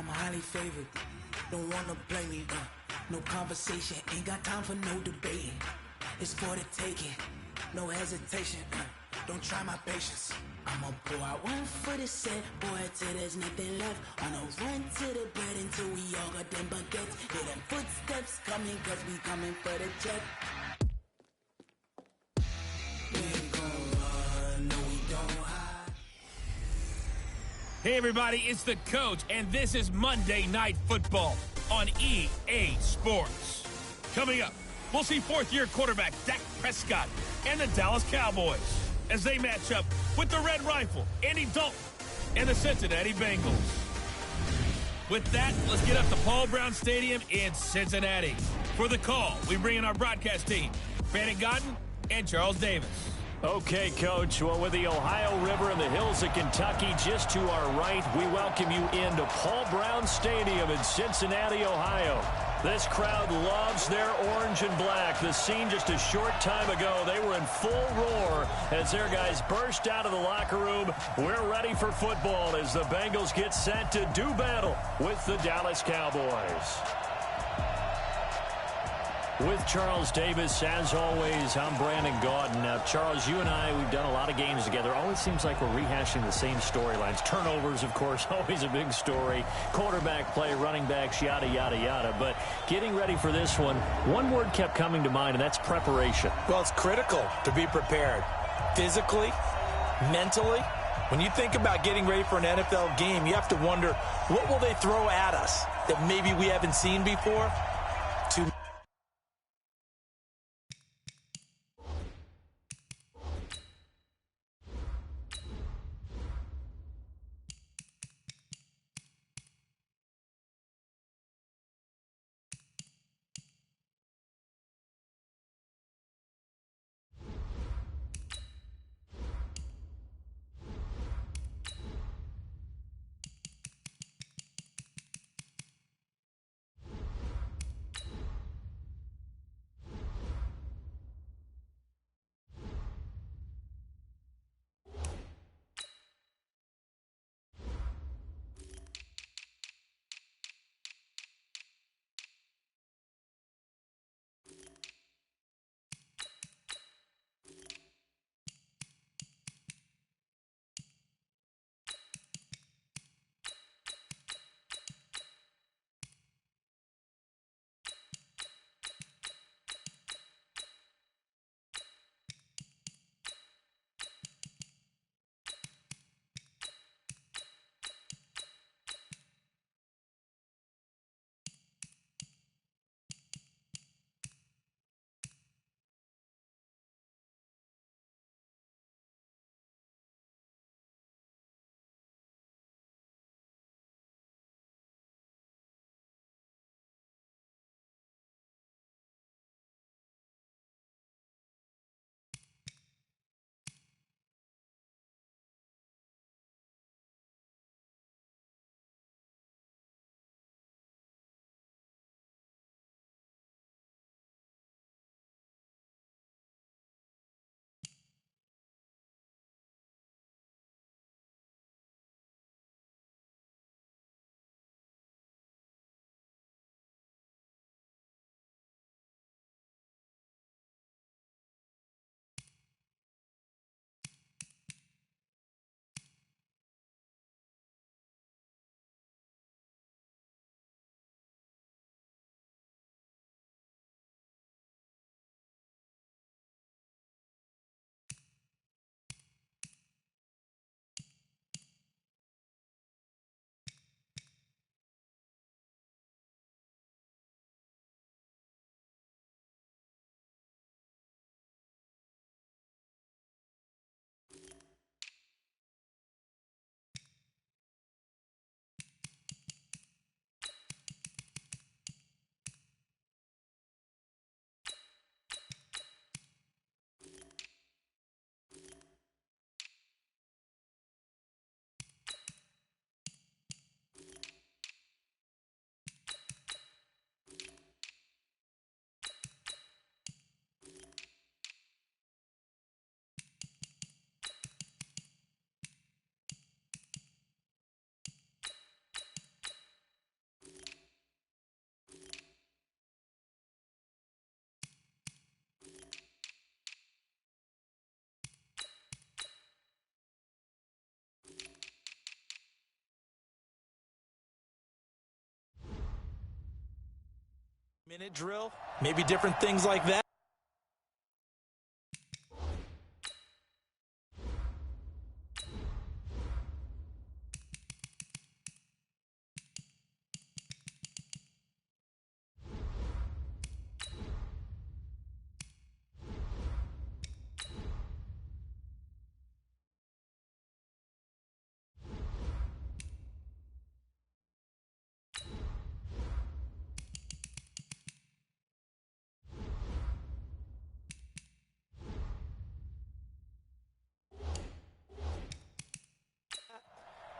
highly favored. Don't wanna play me, no conversation, ain't got time for no debating. It's for the taking, no hesitation, don't try my patience. I'ma pour out one for the set, boy, till there's nothing left. On a run to the bread until we all got them baguettes. Hear them footsteps coming, cause we coming for the check. We ain't gon' run, no we don't hide. Hey everybody, it's the Coach, and this is Monday Night Football on EA Sports. Coming up, we'll see fourth-year quarterback Dak Prescott and the Dallas Cowboys as they match up with the Red Rifle, Andy Dalton, and the Cincinnati Bengals. With that, let's get up to Paul Brown Stadium in Cincinnati. For the call, we bring in our broadcast team, Brandon Godden and Charles Davis. Okay, Coach. Well, with the Ohio River and the hills of Kentucky just to our right, we welcome you into Paul Brown Stadium in Cincinnati, Ohio. This crowd loves their orange and black. The scene just a short time ago, they were in full roar as their guys burst out of the locker room. We're ready for football as the Bengals get set to do battle with the Dallas Cowboys. With Charles Davis, as always, I'm Brandon Gaudin. Now, Charles, you and I, we've done a lot of games together. Always seems like we're rehashing the same storylines. Turnovers, of course, always a big story. Quarterback play, running backs, yada, yada, yada. But getting ready for this one word kept coming to mind, and that's preparation. Well, it's critical to be prepared. Physically, mentally. When you think about getting ready for an NFL game, you have to wonder, what will they throw at us that maybe we haven't seen before? Minute drill, maybe different things like that.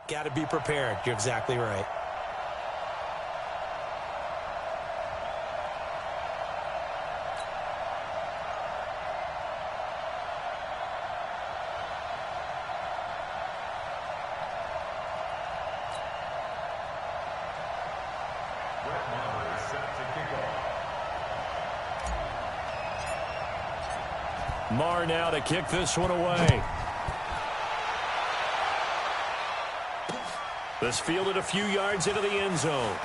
Got to be prepared. You're exactly right. Marr now to kick this one away. This fielded a few yards into the end zone.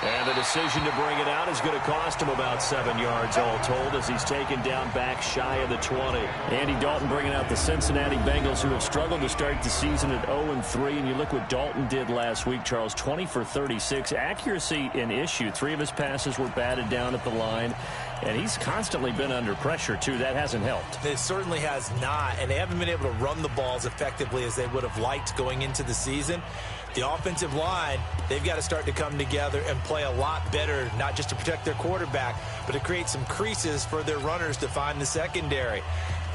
And the decision to bring it out is going to cost him about 7 yards all told as he's taken down back shy of the 20. Andy Dalton bringing out the Cincinnati Bengals, who have struggled to start the season at 0-3. And you look what Dalton did last week, Charles, 20 for 36. Accuracy an issue. 3 of his passes were batted down at the line. And he's constantly been under pressure, too. That hasn't helped. It certainly has not, and they haven't been able to run the balls effectively as they would have liked going into the season. The offensive line, they've got to start to come together and play a lot better, not just to protect their quarterback, but to create some creases for their runners to find the secondary.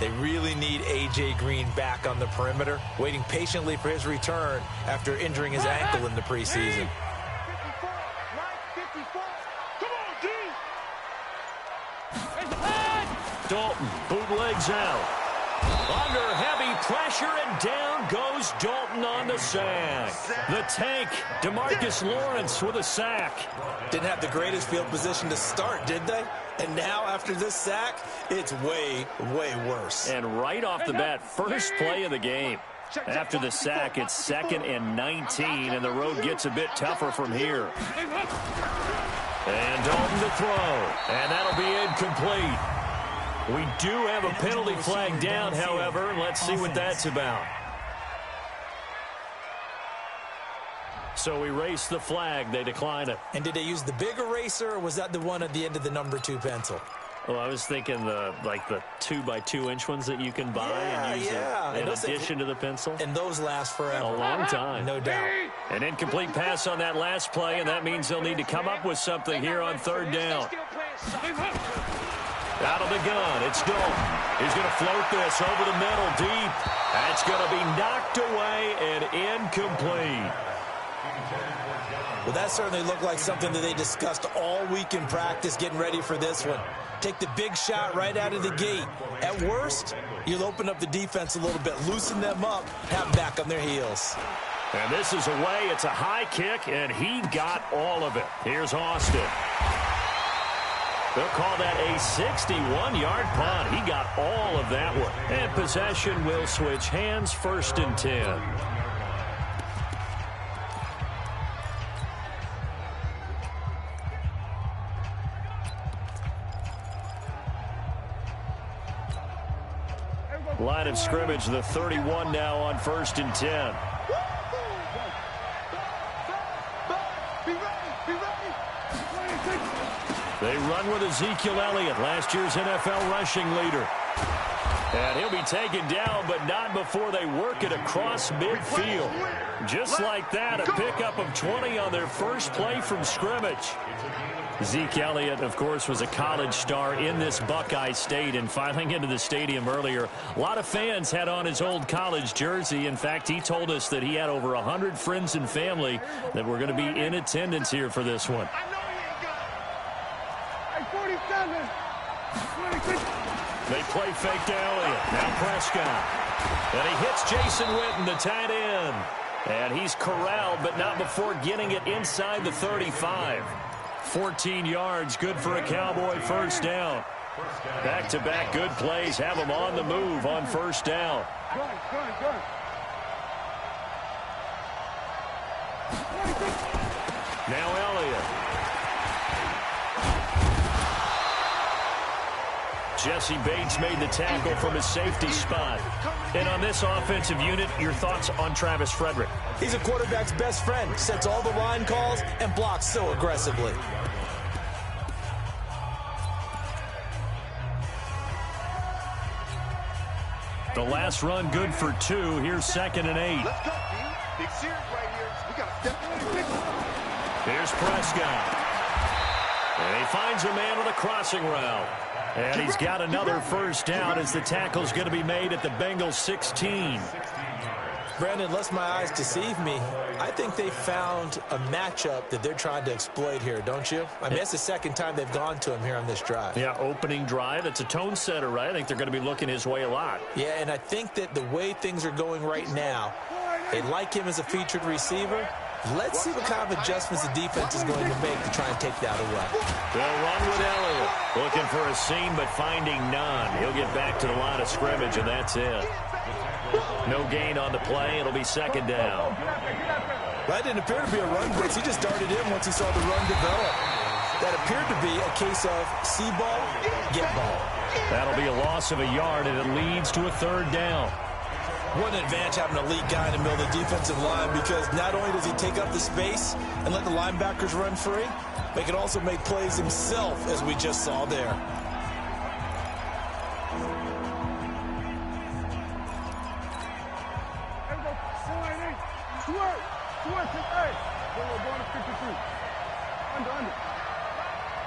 They really need A.J. Green back on the perimeter, waiting patiently for his return after injuring his ankle in the preseason. Dalton bootlegs out. Under heavy pressure, and down goes Dalton on the sack. The tank, DeMarcus Lawrence with a sack. Didn't have the greatest field position to start, did they? And now, after this sack, it's way, way worse. And right off the bat, first play of the game. After the sack, it's 2nd and 19, and the road gets a bit tougher from here. And Dalton to throw, and that'll be incomplete. We do have a penalty flag down, however, and let's see what that's about. So we race the flag. They decline it. And did they use the big eraser, or was that the one at the end of the number 2 pencil? Well, I was thinking the 2x2-inch ones that you can buy and use in addition to the pencil. And those last forever. A long time. No doubt. An incomplete pass on that last play, and that means they'll need to come up with something here on 3rd down. Out of the gun, it's Dalton. He's going to float this over the middle deep. That's going to be knocked away and incomplete. Well, that certainly looked like something that they discussed all week in practice getting ready for this one. Take the big shot right out of the gate. At worst, you'll open up the defense a little bit, loosen them up, have them back on their heels. And this is away. It's a high kick, and he got all of it. Here's Austin. They'll call that a 61-yard punt. He got all of that one. And possession will switch hands, 1st and 10. Line of scrimmage, the 31 now on 1st and 10. They run with Ezekiel Elliott, last year's NFL rushing leader. And he'll be taken down, but not before they work it across midfield. Just like that, a pickup of 20 on their first play from scrimmage. Zeke Elliott, of course, was a college star in this Buckeye State, and filing into the stadium earlier, a lot of fans had on his old college jersey. In fact, he told us that he had over 100 friends and family that were going to be in attendance here for this one. They play fake to Elliott. Now Prescott. And he hits Jason Witten, the tight end. And he's corralled, but not before getting it inside the 35. 14 yards, good for a Cowboy 1st down. Back-to-back good plays have him on the move on 1st down. Now Elliott. Jesse Bates made the tackle from his safety spot. And on this offensive unit, your thoughts on Travis Frederick? He's a quarterback's best friend. Sets all the line calls and blocks so aggressively. The last run good for 2. Here's 2nd and 8. Let's go, D. Big series right here. We got to step in. Here's Prescott. And he finds a man on the crossing route. And he's got another first down as the tackle's going to be made at the Bengals 16. Brandon, lest my eyes deceive me, I think they found a matchup that they're trying to exploit here, don't you? I mean, it's the second time they've gone to him here on this drive. Yeah, opening drive. It's a tone setter, right? I think they're going to be looking his way a lot. Yeah, and I think that the way things are going right now, they like him as a featured receiver. Let's see what kind of adjustments the defense is going to make to try and take that away. They'll run with Elliott. Looking for a seam, but finding none. He'll get back to the line of scrimmage, and that's it. No gain on the play. It'll be 2nd down. That didn't appear to be a run blitz. He just darted in once he saw the run develop. That appeared to be a case of see ball, get ball. That'll be a loss of a yard, and it leads to a 3rd down. What an advantage having an elite guy in the middle of the defensive line, because not only does he take up the space and let the linebackers run free, but he can also make plays himself, as we just saw there.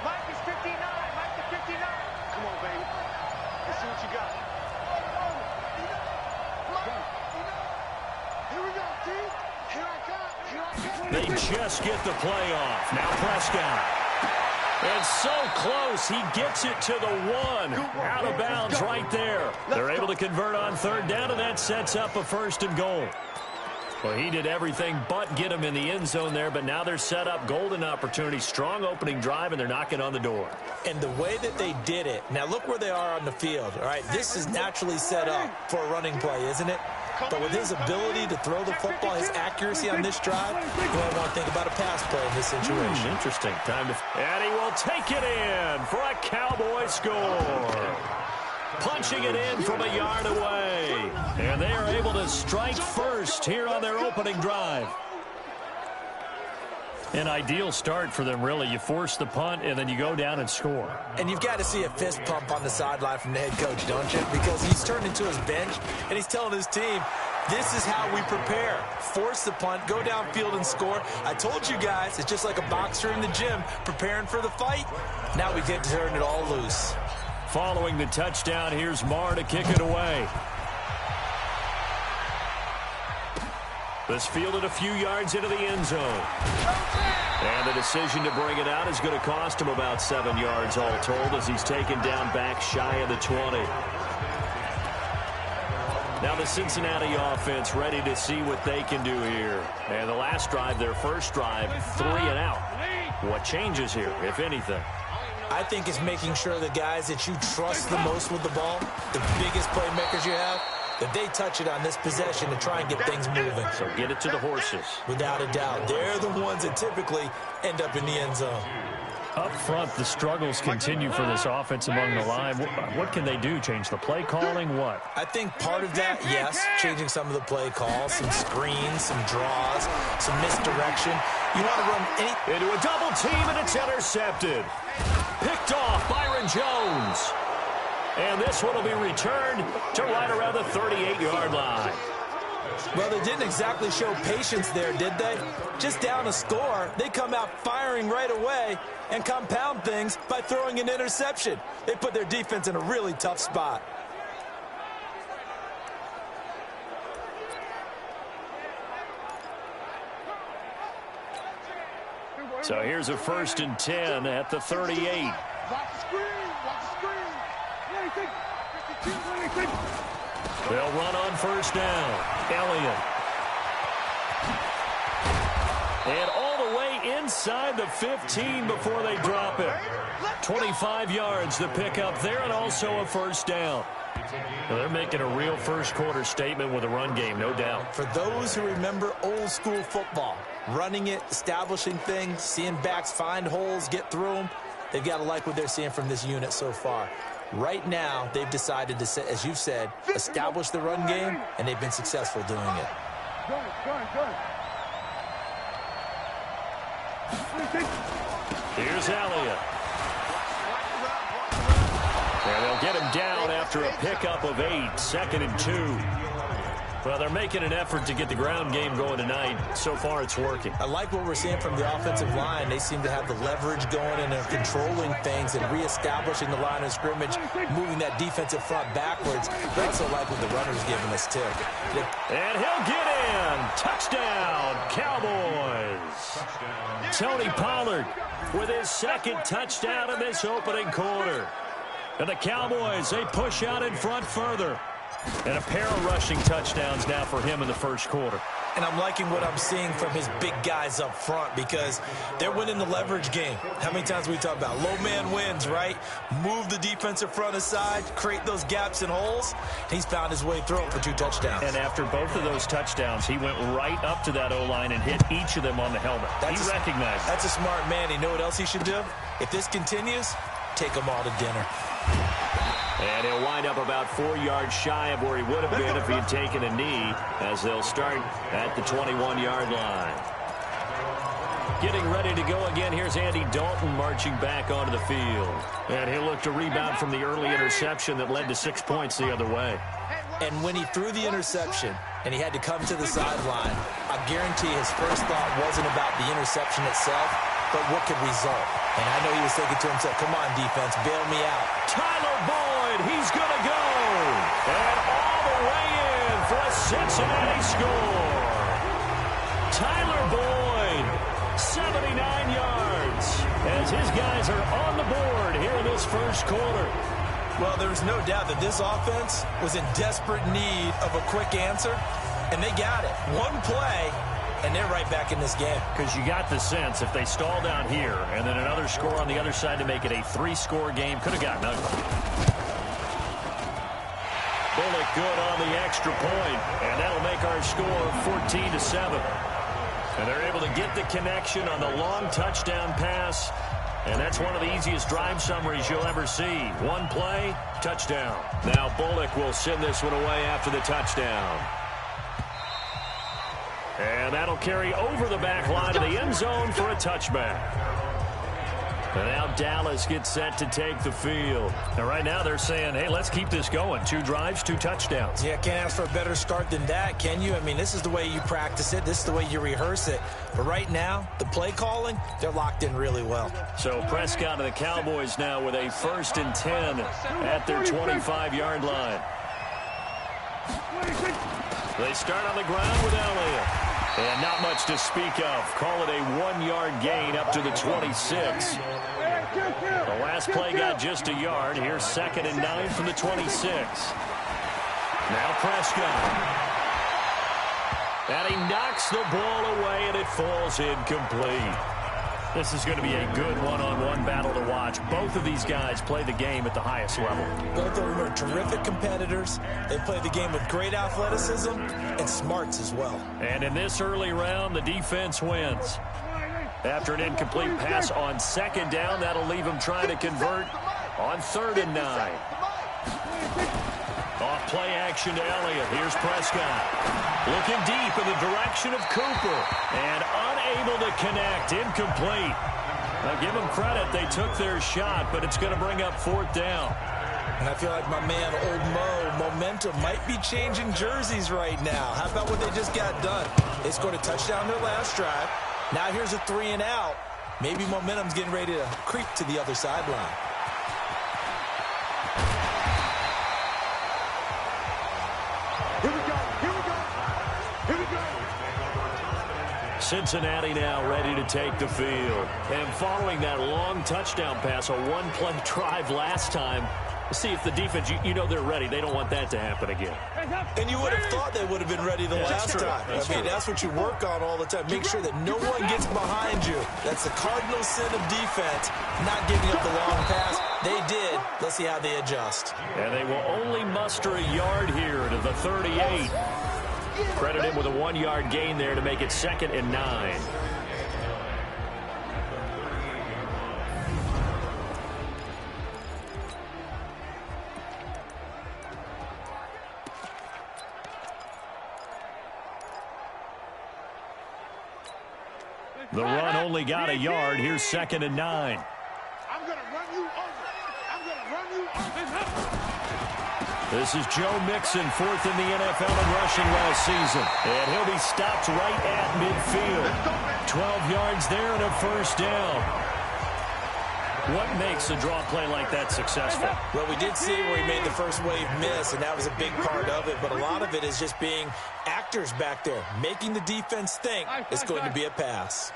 Mike is 59. Mike is 59. Come on, baby. Let's see what you got. Here we go, T. Here I come. They just get the play off. Now Prescott. It's so close. He gets it to the 1. Out of bounds right there. They're able to convert on 3rd down, and that sets up a 1st and goal. Well, he did everything but get him in the end zone there, but now they're set up. Golden opportunity, strong opening drive, and they're knocking on the door. And the way that they did it, now look where they are on the field. All right, this is naturally set up for a running play, isn't it? But with his ability to throw the football, his accuracy on this drive, you might want to think about a pass play in this situation. Interesting. And he will take it in for a Cowboy score. Punching it in from a yard away. And they are able to strike first here on their opening drive. An ideal start for them, really. You force the punt, and then you go down and score. And you've got to see a fist pump on the sideline from the head coach, don't you? Because he's turned into his bench, and he's telling his team, this is how we prepare. Force the punt, go downfield and score. I told you guys, it's just like a boxer in the gym preparing for the fight. Now we get to turn it all loose. Following the touchdown, here's Marr to kick it away. This fielded a few yards into the end zone. And the decision to bring it out is going to cost him about 7 yards all told, as he's taken down back shy of the 20. Now the Cincinnati offense ready to see what they can do here. And the last drive, their first drive, 3 and out. What changes here, if anything? I think it's making sure the guys that you trust the most with the ball, the biggest playmakers you have, that they touch it on this possession to try and get things moving. So get it to the horses. Without a doubt. They're the ones that typically end up in the end zone. Up front, the struggles continue for this offense among the line. What can they do? Change the play calling? What? I think part of that, yes, changing some of the play calls, some screens, some draws, some misdirection. You want to run into a double team, and it's intercepted. Picked off Byron Jones. And this one will be returned to right around the 38-yard line. Well, they didn't exactly show patience there, did they? Just down a score, they come out firing right away and compound things by throwing an interception. They put their defense in a really tough spot. So here's a 1st and 10 at the 38. Watch the screen. Watch the screen. They'll run on 1st down. Elliott. And all the way inside the 15 before they drop it. 25 yards to pick up there, and also a 1st down. Well, they're making a real first-quarter statement with a run game, no doubt. For those who remember old-school football, running it, establishing things, seeing backs find holes, get through them, they've got to like what they're seeing from this unit so far. Right now, they've decided to, as you've said, establish the run game, and they've been successful doing it. Here's Elliott. And they'll get him down after a pickup of 8, 2nd and 2. Well, they're making an effort to get the ground game going tonight. So far, it's working. I like what we're seeing from the offensive line. They seem to have the leverage going, and they're controlling things and reestablishing the line of scrimmage, moving that defensive front backwards. I also like what the runner's giving us, too. And he'll get in. Touchdown, Cowboys. Tony Pollard with his 2nd touchdown in this opening quarter. And the Cowboys, they push out in front further. And a pair of rushing touchdowns now for him in the first quarter. And I'm liking what I'm seeing from his big guys up front because they're winning the leverage game. How many times we talk about low man wins, right? Move the defensive front aside, create those gaps and holes. He's found his way through it for 2 touchdowns. And after both of those touchdowns, he went right up to that O-line and hit each of them on the helmet. He recognized it. That's a smart man. You know what else he should do? If this continues, take them all to dinner. And he'll wind up about 4 yards shy of where he would have been if he had taken a knee, as they'll start at the 21-yard line. Getting ready to go again, here's Andy Dalton marching back onto the field. And he'll look to rebound from the early interception that led to 6 points the other way. And when he threw the interception and he had to come to the sideline, I guarantee his first thought wasn't about the interception itself, but what could result. And I know he was thinking to himself, come on, defense, bail me out. Tyler Boyd, he's going to go. And all the way in for a Cincinnati score. Tyler Boyd, 79 yards, as his guys are on the board here in this first quarter. Well, there's no doubt that this offense was in desperate need of a quick answer, and they got it. One play, and they're right back in this game. Because you got the sense if they stall down here and then another score on the other side to make it a 3-score game, could have gotten ugly. Bullock good on the extra point, and that'll make our score 14-7. And they're able to get the connection on the long touchdown pass, and that's one of the easiest drive summaries you'll ever see. One play, touchdown. Now Bullock will send this one away after the touchdown. And that'll carry over the back line of the end zone for a touchback. And now Dallas gets set to take the field. And right now they're saying, hey, let's keep this going. 2 drives, 2 touchdowns. Yeah, can't ask for a better start than that, can you? I mean, this is the way you practice it. This is the way you rehearse it. But right now, the play calling, they're locked in really well. So Prescott and the Cowboys now with a 1st and 10 at their 25-yard line. They start on the ground with Elliott. And not much to speak of. Call it a 1-yard gain up to the 26. The last play got just a yard. Here's 2nd and 9 from the 26. Now Prescott. And he knocks the ball away, and it falls incomplete. This is going to be a good one-on-one battle to watch. Both of these guys play the game at the highest level. Both of them are terrific competitors. They play the game with great athleticism and smarts as well. And in this early round, the defense wins. After an incomplete pass on 2nd down, that'll leave him trying to convert on 3rd and 9. Off play action to Elliott. Here's Prescott. Looking deep in the direction of Cooper. And unable to connect. Incomplete. Now give them credit. They took their shot, but it's going to bring up 4th down. And I feel like my man, Old Mo, momentum might be changing jerseys right now. How about what they just got done? They scored a touchdown their last drive. Now here's a 3 and out. Maybe momentum's getting ready to creep to the other sideline. Here we go. Here we go. Here we go. Cincinnati now ready to take the field. And following that long touchdown pass, a 1-play drive last time, see if the defense, you know they're ready. They don't want that to happen again. And you would have thought they would have been ready the last time. I mean, that's what you work on all the time. Make sure that no one gets behind you. That's the cardinal sin of defense, not giving up the long pass. They did. Let's see how they adjust. And they will only muster a yard here to the 38. Credit him with a 1-yard gain there to make it 2nd and 9. The run only got a yard. Here's 2nd and 9. I'm going to run you over. I'm going to run you over. This is Joe Mixon, 4th in the NFL in rushing last season. And he'll be stopped right at midfield. 12 yards there and a first down. What makes a draw play like that successful? Well, we did see where he made the first wave miss, and that was a big part of it. But a lot of it is just being actors back there, making the defense think it's going to be a pass.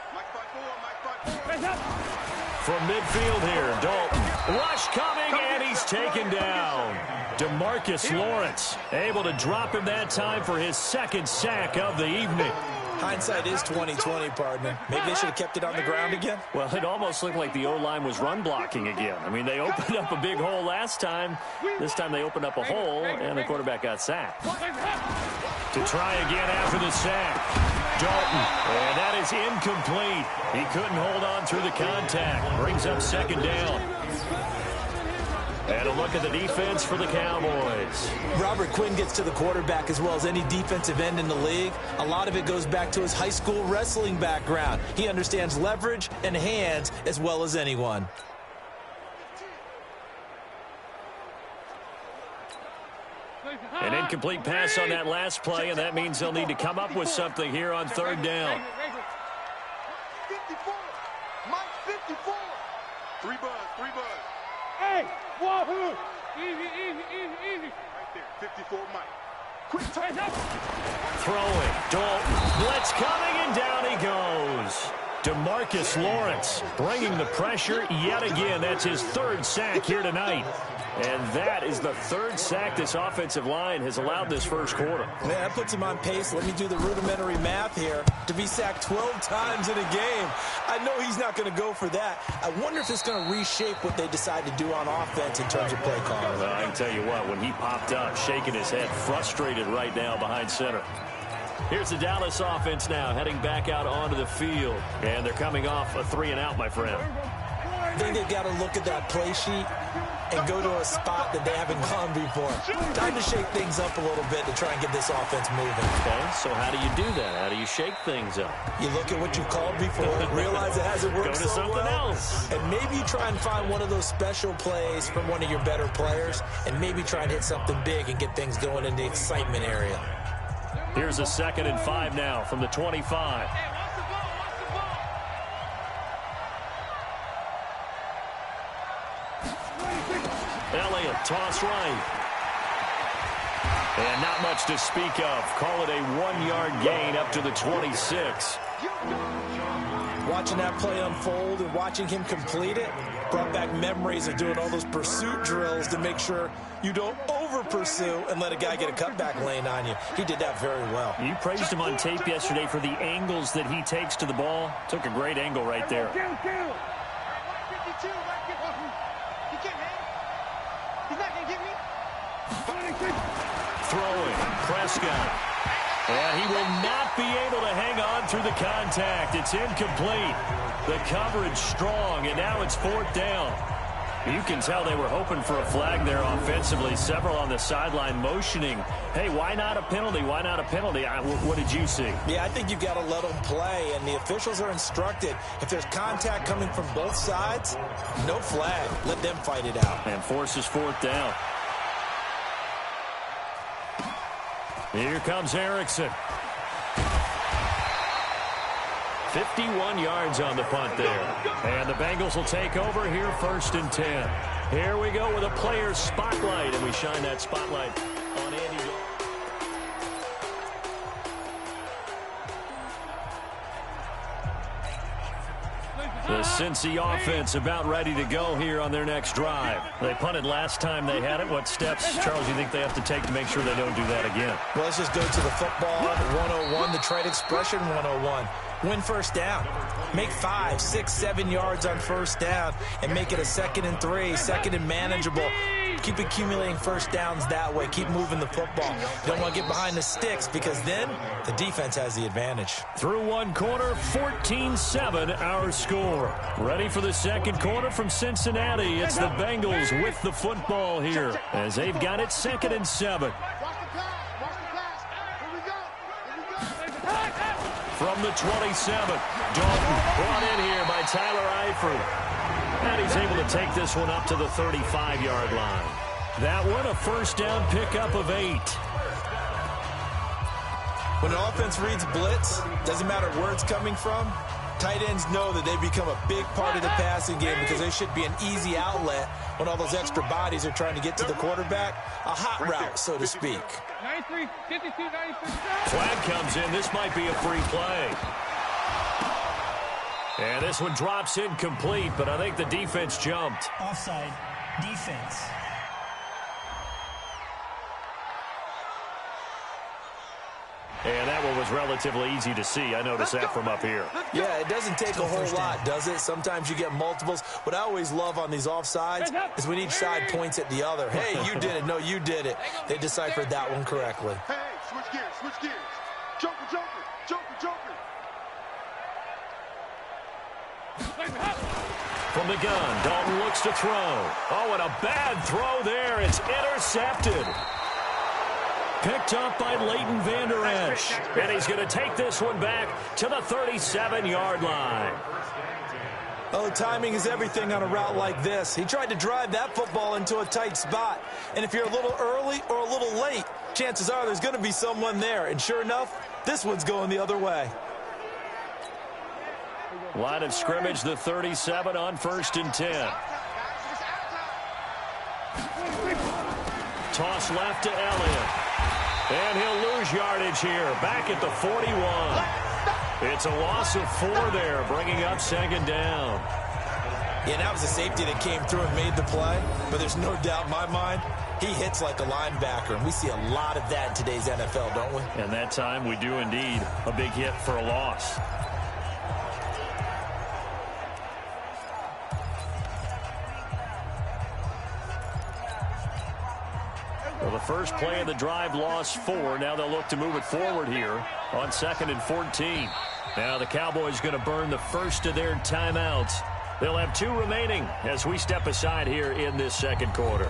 From midfield here, Dalton. Rush coming, and he's taken down. DeMarcus Lawrence able to drop him that time for his 2nd sack of the evening. Hindsight is 20/20, partner. Maybe they should have kept it on the ground again. Well, it almost looked like the O-line was run blocking again. I mean, they opened up a big hole last time. This time they opened up a hole, and the quarterback got sacked. To try again after the sack. Dalton, and that is incomplete. He couldn't hold on through the contact. Brings up 2nd down. And a look at the defense for the Cowboys. Robert Quinn gets to the quarterback as well as any defensive end in the league. A lot of it goes back to his high school wrestling background. He understands leverage and hands as well as anyone. An incomplete pass on that last play, and that means they'll need to come up with something here on 3rd down. 54. Mike 54. 3 buzz. Hey, wahoo! Easy. Right there, 54 Mike. Quick turn up. Throwing, Dalton. Blitz coming, and down he goes. DeMarcus Lawrence bringing the pressure yet again. That's his 3rd sack here tonight. And that is the 3rd sack this offensive line has allowed this first quarter. Man, that puts him on pace. Let me do the rudimentary math here. To be sacked 12 times in a game. I know he's not going to go for that. I wonder if it's going to reshape what they decide to do on offense in terms of play calling. Well, I can tell you what, when he popped up, shaking his head, frustrated right now behind center. Here's the Dallas offense now, heading back out onto the field. And they're coming off a 3-and-out, my friend. I think they've got to look at that play sheet and go to a spot that they haven't gone before. Time to shake things up a little bit to try and get this offense moving. Okay, so how do you do that? How do you shake things up? You look at what you've called before, realize it hasn't worked Go to so something well, else. and maybe you try and find one of those special plays from one of your better players, and maybe try and hit something big and get things going in the excitement area. Here's a 2nd and 5 now from the 25. Elliott, toss right. And not much to speak of. Call it a 1-yard gain up to the 26. Watching that play unfold and watching him complete it brought back memories of doing all those pursuit drills to make sure you don't over-pursue and let a guy get a cutback lane on you. He did that very well. You praised him on tape yesterday for the angles that he takes to the ball. Took a great angle right there. Throwing, Prescott. And he will not be able to hang on through the contact. It's incomplete. The coverage strong, and now it's 4th down. You can tell they were hoping for a flag there offensively. Several on the sideline motioning, hey, why not a penalty? Why not a penalty? What did you see? Yeah, I think you've got to let them play, and the officials are instructed. If there's contact coming from both sides, no flag. Let them fight it out. And forces 4th down. Here comes Erickson. 51 yards on the punt there. And the Bengals will take over here 1st and 10. Here we go with a player's spotlight, and we shine that spotlight on Andy. The Cincy offense about ready to go here on their next drive. They punted last time they had it. What steps, Charles, you think they have to take to make sure they don't do that again? Well, let's just go to the football 101, the trade expression 101. Win 1st down. Make 5, 6, 7 yards on 1st down and make it a 2nd and 3, 2nd and manageable. Keep accumulating 1st downs that way. Keep moving the football. You don't want to get behind the sticks because then the defense has the advantage. Through one quarter, 14-7 our score. Ready for the 2nd quarter from Cincinnati. It's the Bengals with the football here as they've got it 2nd and 7. From the 27, Dalton brought in here by Tyler Eifert. And he's able to take this one up to the 35-yard line. That one a first down pickup of 8. When an offense reads blitz, doesn't matter where it's coming from, tight ends know that they become a big part of the passing game because they should be an easy outlet when all those extra bodies are trying to get to the quarterback. A hot route, so to speak. 93, 52, 96. Flag comes in. This might be a free play. And this one drops incomplete, but I think the defense jumped. Offside defense. And that one was relatively easy to see. I noticed that from up here. Yeah, it doesn't take a whole lot, does it? Sometimes you get multiples. What I always love on these offsides is when each side points at the other. Hey, you did it. No, you did it. They deciphered that one correctly. Hey, switch gears, switch gears. Joker, Joker, Joker, Joker. From the gun, Dalton looks to throw. Oh, and a bad throw there. It's intercepted. Picked up by Leighton Vander Esch. And he's going to take this one back to the 37-yard line. Oh, timing is everything on a route like this. He tried to drive that football into a tight spot. And if you're a little early or a little late, chances are there's going to be someone there. And sure enough, this one's going the other way. Line of scrimmage, the 37 on 1st and 10. Toss left to Elliott. And he'll lose yardage here, back at the 41. It's a loss of 4 there, bringing up 2nd down. Yeah, that was a safety that came through and made the play. But there's no doubt in my mind, he hits like a linebacker. And we see a lot of that in today's NFL, don't we? And that time we do indeed. A big hit for a loss. Well, the first play of the drive lost 4. Now they'll look to move it forward here on 2nd and 14. Now the Cowboys going to burn the first of their timeouts. They'll have 2 remaining as we step aside here in this 2nd quarter.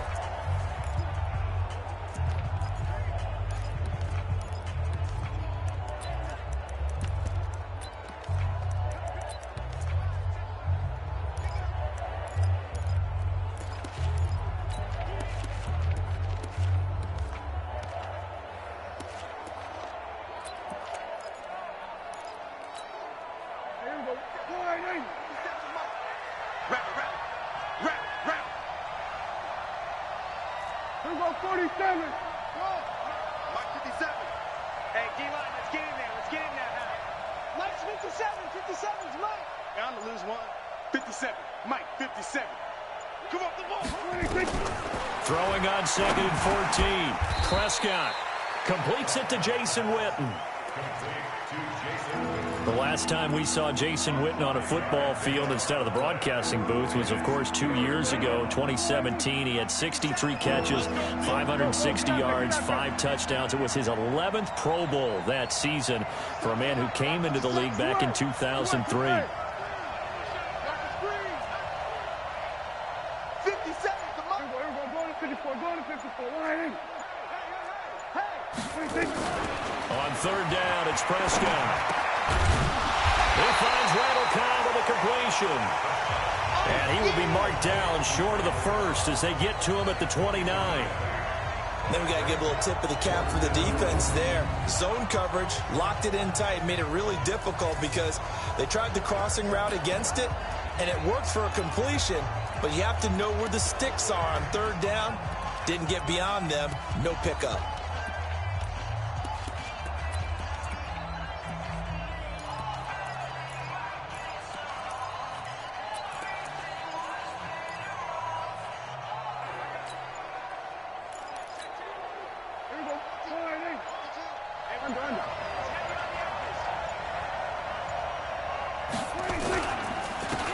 Throwing on 2nd and 14. Prescott completes it to Jason Witten. The last time we saw Jason Witten on a football field instead of the broadcasting booth was, of course, 2 years ago, 2017. He had 63 catches, 560 yards, 5 touchdowns. It was his 11th Pro Bowl that season for a man who came into the league back in 2003. On 3rd down, it's Prescott. He finds Randall Cobb with a completion. And he will be marked down short of the 1st as they get to him at the 29. Then we got to give a little tip of the cap for the defense there. Zone coverage, locked it in tight, made it really difficult because they tried the crossing route against it, and it worked for a completion, but you have to know where the sticks are on 3rd down. Didn't get beyond them, no pickup.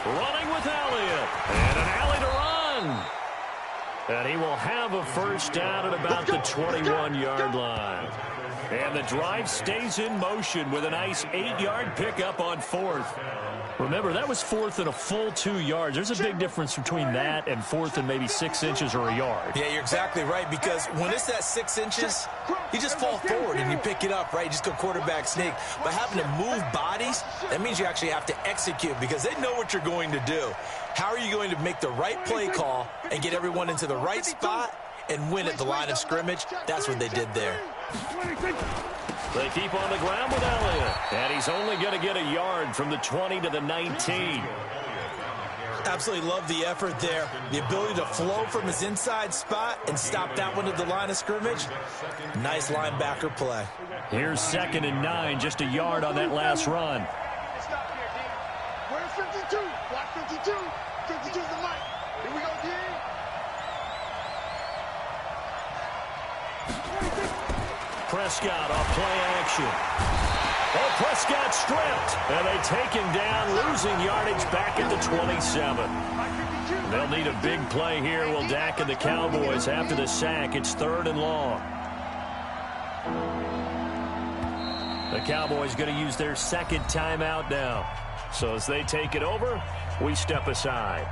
Running with Elliott. And an alley to run. And he will have a first down at about the 21-yard line. And the drive stays in motion with a nice 8-yard pickup on fourth. Remember, that was fourth and a full 2 yards. There's a big difference between that and fourth and maybe 6 inches or a yard. Yeah, you're exactly right, because when it's that 6 inches, you just fall forward and you pick it up, right? You just go quarterback sneak. But having to move bodies, that means you actually have to execute because they know what you're going to do. How are you going to make the right play call and get everyone into the right spot and win at the line of scrimmage? That's what they did there. They keep on the ground with Elliott, and he's only going to get a yard from the 20 to the 19. Absolutely love the effort there. The ability to flow from his inside spot and stop that one at the line of scrimmage. Nice linebacker play. Here's 2nd and 9, just a yard on that last run. Stop here, D. Where's 52? Block 52. 52's the mic. Here we go, D. Prescott off play action. Oh, Prescott stripped. And they take him down, losing yardage back at the 27. They'll need a big play here, will Dak and the Cowboys. After the sack, it's 3rd and long. The Cowboys going to use their 2nd timeout now. So as they take it over, we step aside.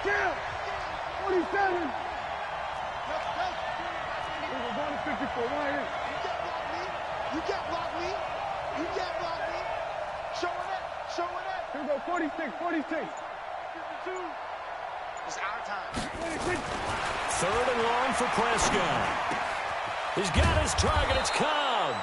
Kill. 47. 54. Right. You can't block me. Show it. Here we go. 46. 52. It's our time. 46. 3rd and long for Prescott. He's got his target. It's Cobb.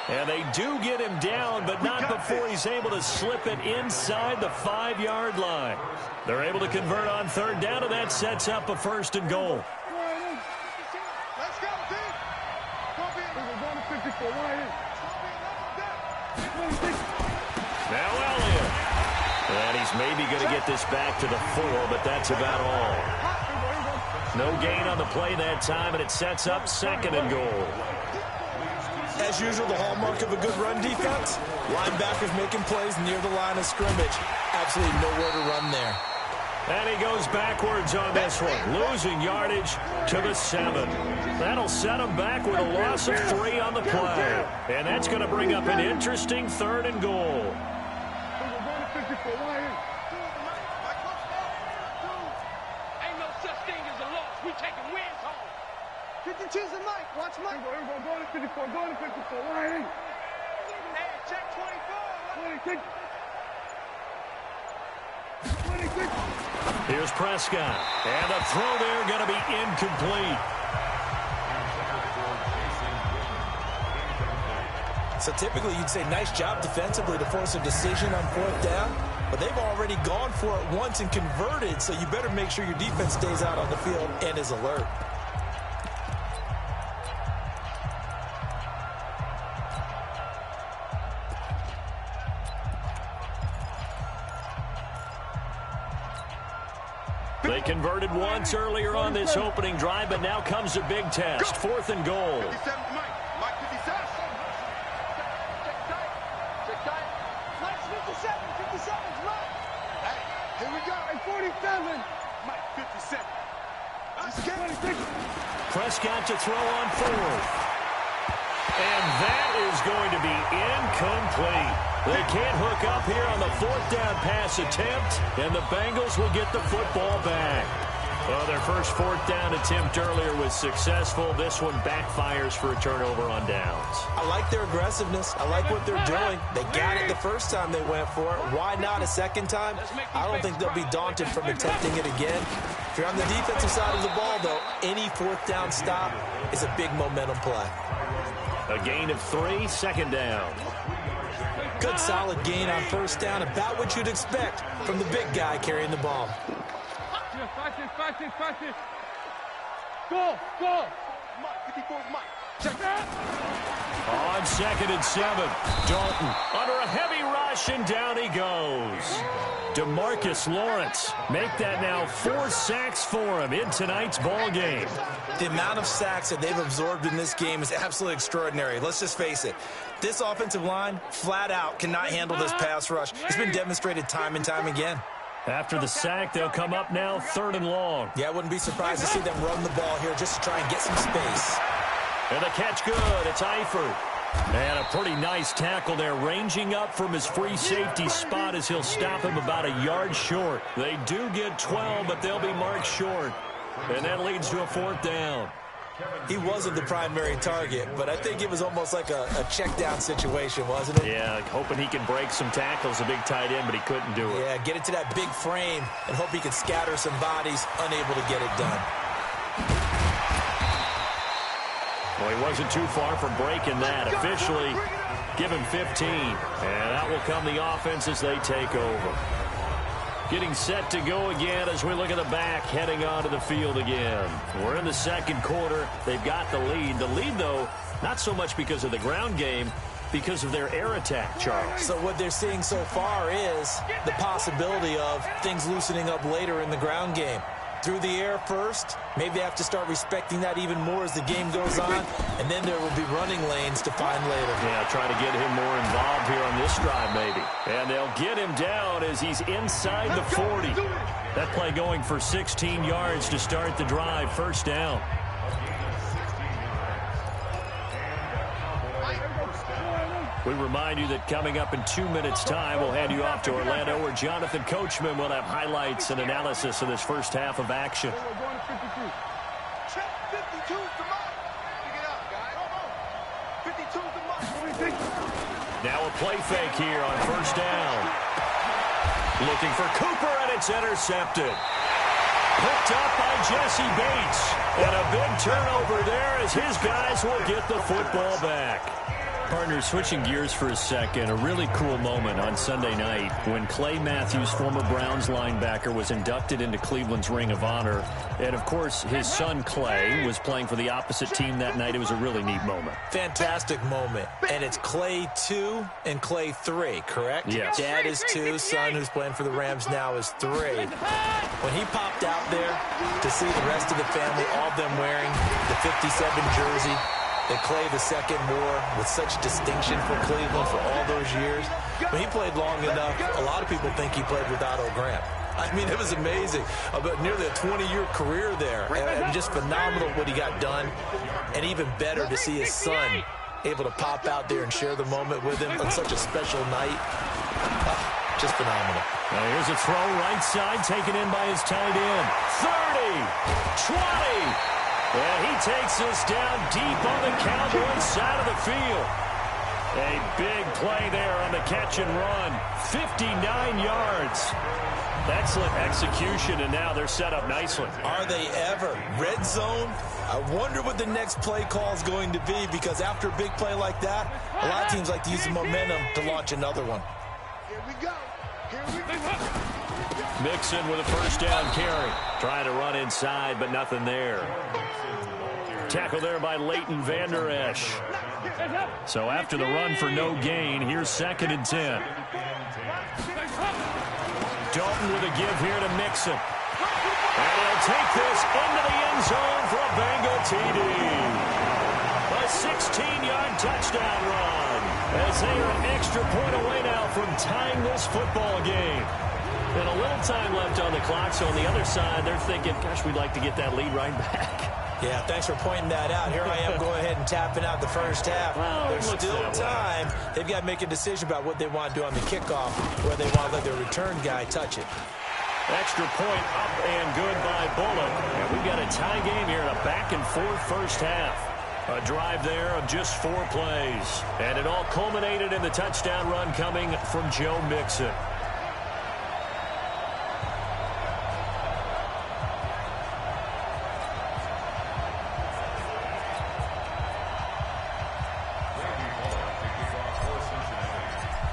And they do get him down, but not before he's able to slip it inside the 5-yard line. They're able to convert on 3rd down, and that sets up a 1st and goal. Let's go, D. Now Elliott. And he's maybe going to get this back to the 4, but that's about all. No gain on the play that time, and it sets up 2nd and goal. As usual, the hallmark of a good run defense, linebackers making plays near the line of scrimmage. Absolutely nowhere to run there. And he goes backwards on this one, losing yardage to the 7. That'll set him back with a loss of 3 on the play. And that's going to bring up an interesting 3rd and goal. Ain't no such thing as a loss. We taking wins home. 52's the mic. Watch Mike. Go to 54. Right. Hey, check 24. 26. Here's Prescott. And the throw there going to be incomplete. So typically you'd say nice job defensively to force a decision on 4th down, but they've already gone for it once and converted, so you better make sure your defense stays out on the field and is alert. They converted once earlier on this opening drive, but now comes a big test. 4th and goal. 57's Mike. Mike 57. Check tight. Mike's 57. 57's Mike. Hey, here we go. Hey, 47. Mike 57. Prescott to throw on 4th. And that is going to be incomplete. They can't hook up here on the 4th down pass attempt, and the Bengals will get the football back. Well, their first 4th down attempt earlier was successful. This one backfires for a turnover on downs. I like their aggressiveness. I like what they're doing. They got it the first time they went for it. Why not a second time? I don't think they'll be daunted from attempting it again. If you're on the defensive side of the ball, though, any 4th down stop is a big momentum play. A gain of 3, 2nd down. Good solid gain on 1st down, about what you'd expect from the big guy carrying the ball. Fast. Go. Mike, 54's Mike. Check that. On 2nd and 7, Dalton under a heavy rush. rush, and down he goes. DeMarcus Lawrence, make that now 4 sacks for him in tonight's ball game. The amount of sacks that they've absorbed in this game is absolutely extraordinary. Let's just face it. This offensive line, flat out, cannot handle this pass rush. It's been demonstrated time and time again. After the sack, they'll come up now 3rd and long. Yeah, I wouldn't be surprised to see them run the ball here just to try and get some space. And the catch good. It's Eifert. And a pretty nice tackle there, ranging up from his free safety spot as he'll stop him about a yard short. They do get 12, but they'll be marked short. And that leads to a 4th down. He wasn't the primary target, but I think it was almost like a check down situation, wasn't it? Yeah, hoping he can break some tackles, a big tight end, but he couldn't do it. Yeah, get it to that big frame and hope he can scatter some bodies, unable to get it done. Well, he wasn't too far from breaking that. Officially, give him 15. And out will come the offense as they take over. Getting set to go again as we look at the back, heading onto the field again. We're in the 2nd quarter. They've got the lead. The lead, though, not so much because of the ground game, because of their air attack, Charles. So what they're seeing so far is the possibility of things loosening up later in the ground game. Through the air first, maybe they have to start respecting that even more as the game goes on, and then there will be running lanes to find later. Yeah, try to get him more involved here on this drive maybe. And they'll get him down as he's inside the 40. That play going for 16 yards to start the drive, 1st down. We remind you that coming up in 2 minutes' time, we'll hand you off to Orlando, where Jonathan Coachman will have highlights and analysis of this first half of action. Now a play fake here on 1st down. Looking for Cooper, and it's intercepted. Picked up by Jesse Bates. And a big turnover there as his guys will get the football back. Partners, switching gears for a second, a really cool moment on Sunday night when Clay Matthews, former Browns linebacker, was inducted into Cleveland's Ring of Honor. And, of course, his son Clay was playing for the opposite team that night. It was a really neat moment. Fantastic moment. And it's Clay 2 and Clay 3, correct? Yes. Dad is 2, son who's playing for the Rams now is 3. When he popped out there to see the rest of the family, all of them wearing the 57 jersey that Clay II wore with such distinction for Cleveland for all those years. When he played long enough, a lot of people think he played with Otto Graham. I mean, it was amazing. About nearly a 20-year career there. And just phenomenal what he got done. And even better to see his son able to pop out there and share the moment with him on such a special night. Just phenomenal. Now here's a throw right side taken in by his tight end. 30, 20. And he takes this down deep on the Cowboys side of the field. A big play there on the catch and run. 59 yards. Excellent execution, and now they're set up nicely. Are they ever? Red zone? I wonder what the next play call is going to be, because after a big play like that, a lot of teams like to use the momentum to launch another one. Here we go. Here we go. Mixon with a 1st down carry. Trying to run inside, but nothing there. Tackle there by Leighton Vander Esch. So after the run for no gain, here's 2nd and 10. Dalton with a give here to Mixon. And he'll take this into the end zone for a Bengal TD. A 16-yard touchdown run as they are an extra point away now from tying this football game. And a little time left on the clock, so on the other side, they're thinking, gosh, we'd like to get that lead right back. Yeah, thanks for pointing that out. Here I am going ahead and tapping out the first half. Well, there's still time. They've got to make a decision about what they want to do on the kickoff, where they want to let their return guy touch it. Extra point up and good by Bullock. And we've got a tie game here in a back-and-forth first half. A drive there of just 4 plays. And it all culminated in the touchdown run coming from Joe Mixon.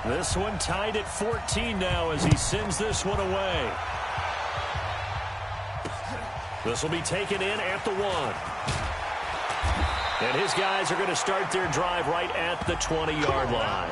This one tied at 14 now as he sends this one away. This will be taken in at the 1. And his guys are going to start their drive right at the 20-yard line.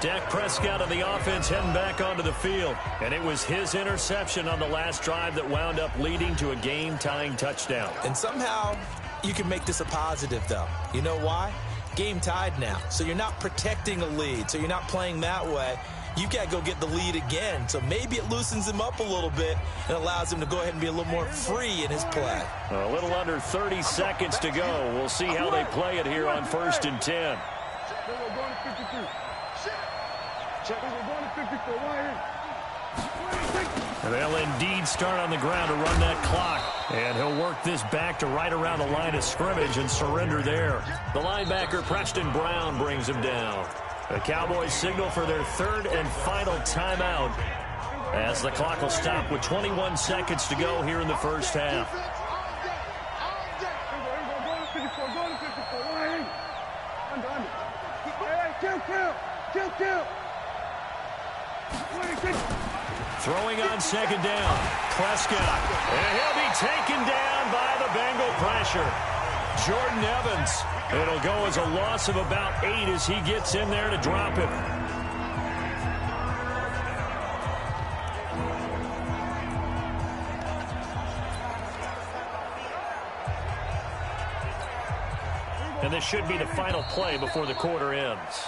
Dak Prescott of the offense heading back onto the field. And it was his interception on the last drive that wound up leading to a game-tying touchdown. And somehow you can make this a positive, though. You know why? Game tied now. So you're not protecting a lead. So you're not playing that way. You got to go get the lead again. So maybe it loosens him up a little bit and allows him to go ahead and be a little more free in his play. A little under 30 seconds to go. We'll see how they play it here on 1st and 10. They'll indeed start on the ground to run that clock. And he'll work this back to right around the line of scrimmage and surrender there. The linebacker, Preston Brown, brings him down. The Cowboys signal for their 3rd and final timeout as the clock will stop with 21 seconds to go here in the first half. Throwing on 2nd down, Prescott. And he'll be taken down by the Bengal pressure. Jordan Evans. It'll go as a loss of about 8 as he gets in there to drop it. And this should be the final play before the quarter ends.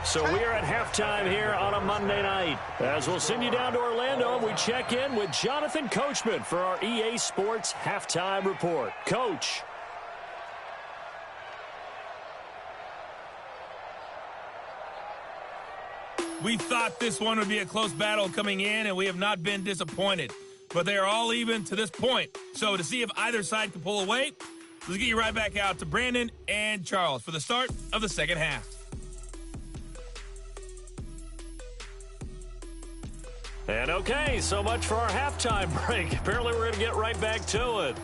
So we are at halftime here on a Monday night. As we'll send you down to Orlando, we check in with Jonathan Coachman for our EA Sports Halftime Report. Coach. We thought this one would be a close battle coming in, and we have not been disappointed. But they are all even to this point. So to see if either side can pull away, let's get you right back out to Brandon and Charles for the start of the second half. And okay, so much for our halftime break. Apparently we're going to get right back to it.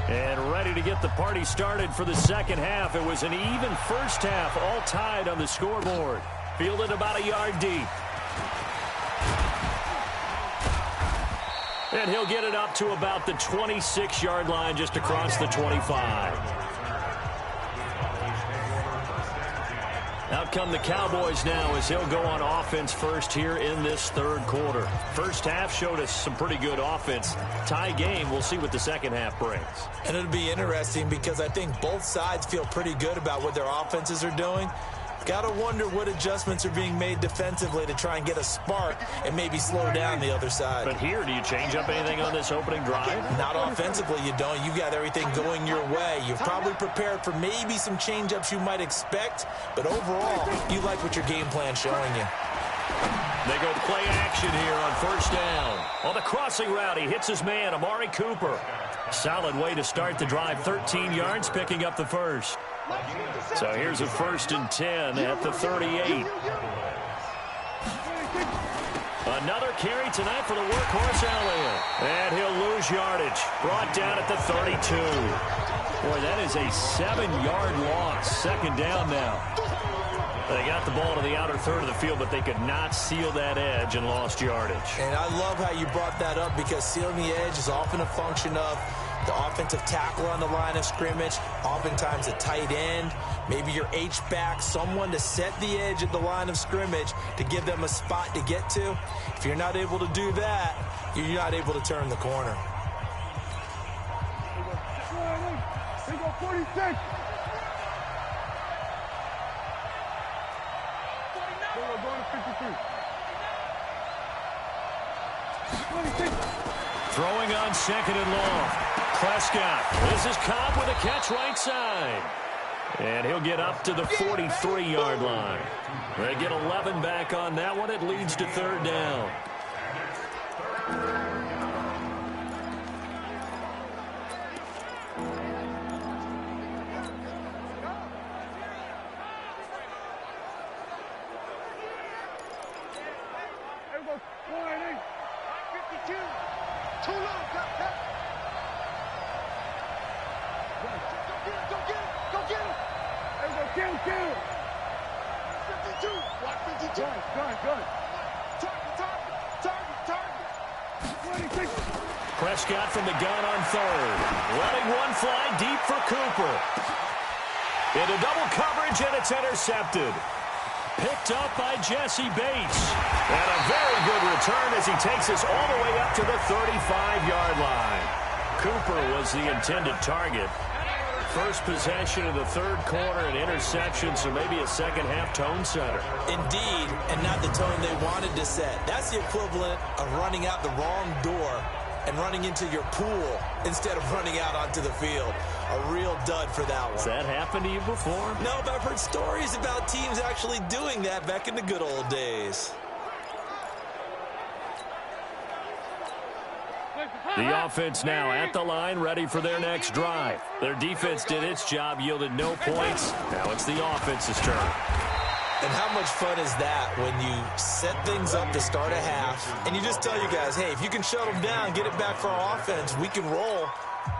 And ready to get the party started for the second half. It was an even first half, all tied on the scoreboard. Fielded about a yard deep. And he'll get it up to about the 26-yard line just across the 25. Out come the Cowboys now as he'll go on offense first here in this third quarter. First half showed us some pretty good offense. Tie game, we'll see what the second half brings. And it'll be interesting because I think both sides feel pretty good about what their offenses are doing. Got to wonder what adjustments are being made defensively to try and get a spark and maybe slow down the other side. But here, do you change up anything on this opening drive? Not offensively, you don't. You got everything going your way. You've probably prepared for maybe some change-ups you might expect, but overall, you like what your game plan's showing you. They go play action here on first down. On the crossing route, he hits his man, Amari Cooper. Solid way to start the drive, 13 yards, picking up the first. So here's a 1st and 10 at the 38. Another carry tonight for the workhorse Elliott. And he'll lose yardage. Brought down at the 32. Boy, that is a 7-yard loss. Second down now. They got the ball to the outer third of the field, but they could not seal that edge and lost yardage. And I love how you brought that up because sealing the edge is often a function of the offensive tackle on the line of scrimmage, oftentimes a tight end, maybe your H-back, someone to set the edge at the line of scrimmage to give them a spot to get to. If you're not able to do that, you're not able to turn the corner. They go 46. They were going to 53. 26. Throwing on 2nd and long. Prescott. This is Cobb with a catch right side. And he'll get up to the 43-yard line. They get 11 back on that one. It leads to 3rd down. There goes 48. 52. Too low. Go get him. Go get him. There we go. Kill him. 52. Watch 52. Gun. Target. Prescott from the gun on third. Letting one fly deep for Cooper. Into double coverage, and it's intercepted. Picked up by Jesse Bates. And a very good return as he takes us all the way up to the 35-yard line. Cooper was the intended target. First possession of the third quarter, an interception, so maybe a second-half tone setter. Indeed, and not the tone they wanted to set. That's the equivalent of running out the wrong door and running into your pool instead of running out onto the field. A real dud for that one. Has that happened to you before? No, but I've heard stories about teams actually doing that back in the good old days. The offense now at the line, ready for their next drive. Their defense did its job, yielded no points. Now it's the offense's turn. And how much fun is that when you set things up to start a half, and you just tell you guys, hey, if you can shut them down, get it back for our offense, we can roll.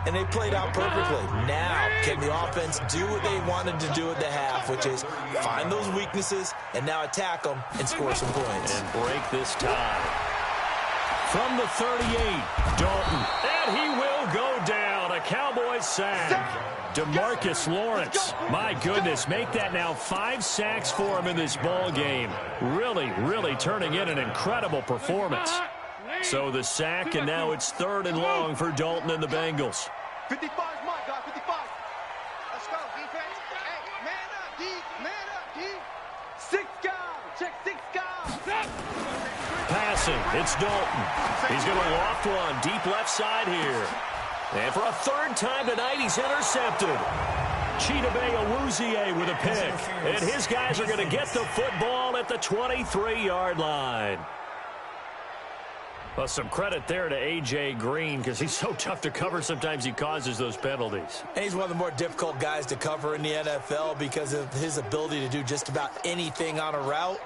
And they played out perfectly. Now, can the offense do what they wanted to do at the half, which is find those weaknesses and now attack them and score some points. And break this tie. From the 38, Dalton. And he will go down. A Cowboys sack. DeMarcus Lawrence. My goodness, make that now 5 sacks for him in this ball game. Really turning in an incredible performance. So the sack, and now it's 3rd and long for Dalton and the Bengals. 55 is my guy, 55. Let's go, defense. Hey, man up, D. 6 guys. Check 6 guys. Passing, it's Dalton. He's going to loft one deep left side here. And for a 3rd time tonight, he's intercepted. Chidobe Awuzie with a pick. And his guys are going to get the football at the 23-yard line. Well, some credit there to A.J. Green because he's so tough to cover. Sometimes he causes those penalties. And he's one of the more difficult guys to cover in the NFL because of his ability to do just about anything on a route.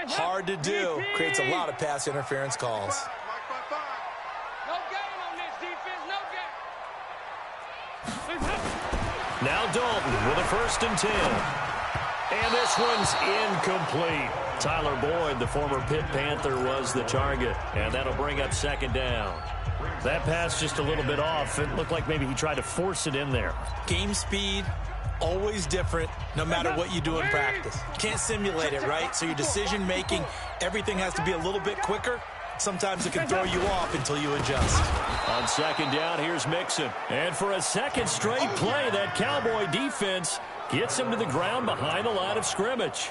Hard to do. Creates a lot of pass interference calls. No game on this defense, no game. Now Dalton with a 1st and 10. And this one's incomplete. Tyler Boyd, the former Pitt Panther, was the target. And that'll bring up 2nd down. That pass just a little bit off. It looked like maybe he tried to force it in there. Game speed, always different, no matter what you do in practice. Can't simulate it, right? So your decision-making, everything has to be a little bit quicker. Sometimes it can throw you off until you adjust. On 2nd down, here's Mixon. And for a 2nd straight play, that Cowboy defense gets him to the ground behind the line of scrimmage.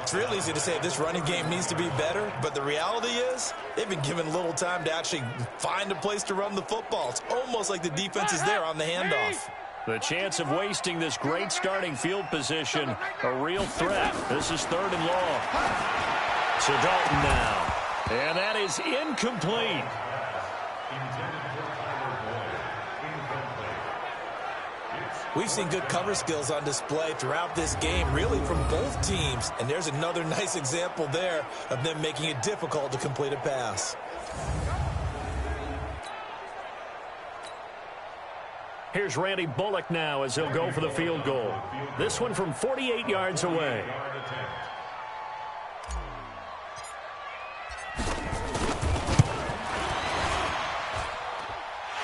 It's real easy to say this running game needs to be better, but the reality is they've been given little time to actually find a place to run the football. It's almost like the defense is there on the handoff. The chance of wasting this great starting field position, a real threat. This is 3rd and long. So Dalton now. And that is incomplete. We've seen good cover skills on display throughout this game, really from both teams. And there's another nice example there of them making it difficult to complete a pass. Here's Randy Bullock now as he'll go for the field goal. This one from 48 yards away.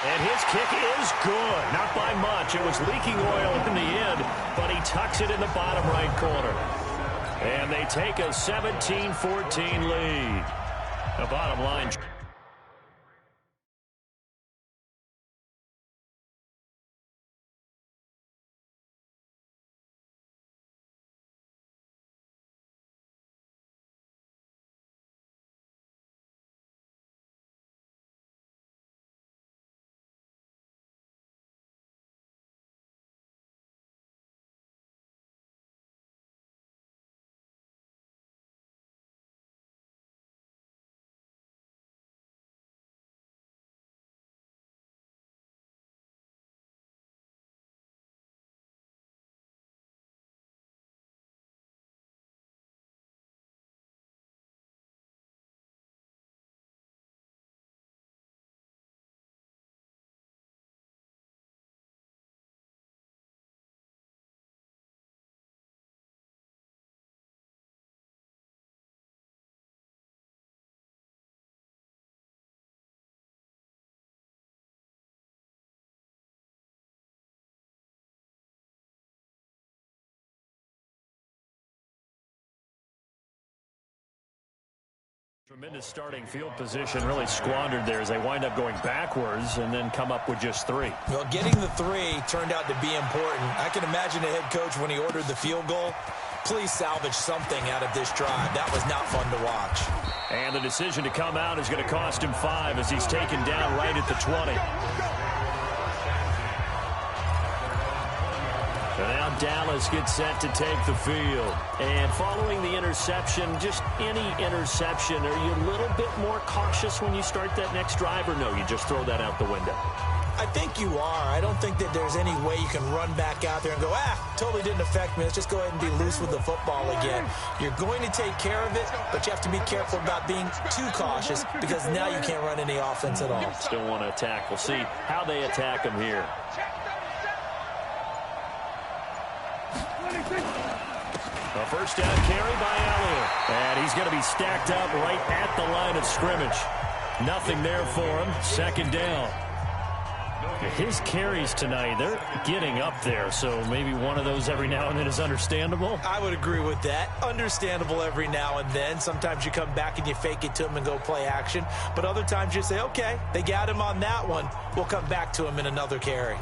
And his kick is good. Not by much. It was leaking oil in the end, but he tucks it in the bottom right corner. And they take a 17-14 lead. The bottom line. Tremendous starting field position, really squandered there as they wind up going backwards and then come up with just 3. Well, getting the 3 turned out to be important. I can imagine the head coach when he ordered the field goal. Please salvage something out of this drive. That was not fun to watch. And the decision to come out is going to cost him 5 as he's taken down right at the 20. And now Dallas gets set to take the field. And following the interception, just any interception, are you a little bit more cautious when you start that next drive, or no, you just throw that out the window? I think you are. I don't think that there's any way you can run back out there and go, totally didn't affect me. Let's just go ahead and be loose with the football again. You're going to take care of it, but you have to be careful about being too cautious because now you can't run any offense at all. Still want to attack. We'll see how they attack him here. A first down carry by Elliott. And he's going to be stacked up right at the line of scrimmage. Nothing there for him. Second down. His carries tonight, they're getting up there, so maybe one of those every now and then is understandable. I would agree with that. Understandable every now and then. Sometimes you come back and you fake it to him and go play action. But other times you say, okay, they got him on that one. We'll come back to him in another carry.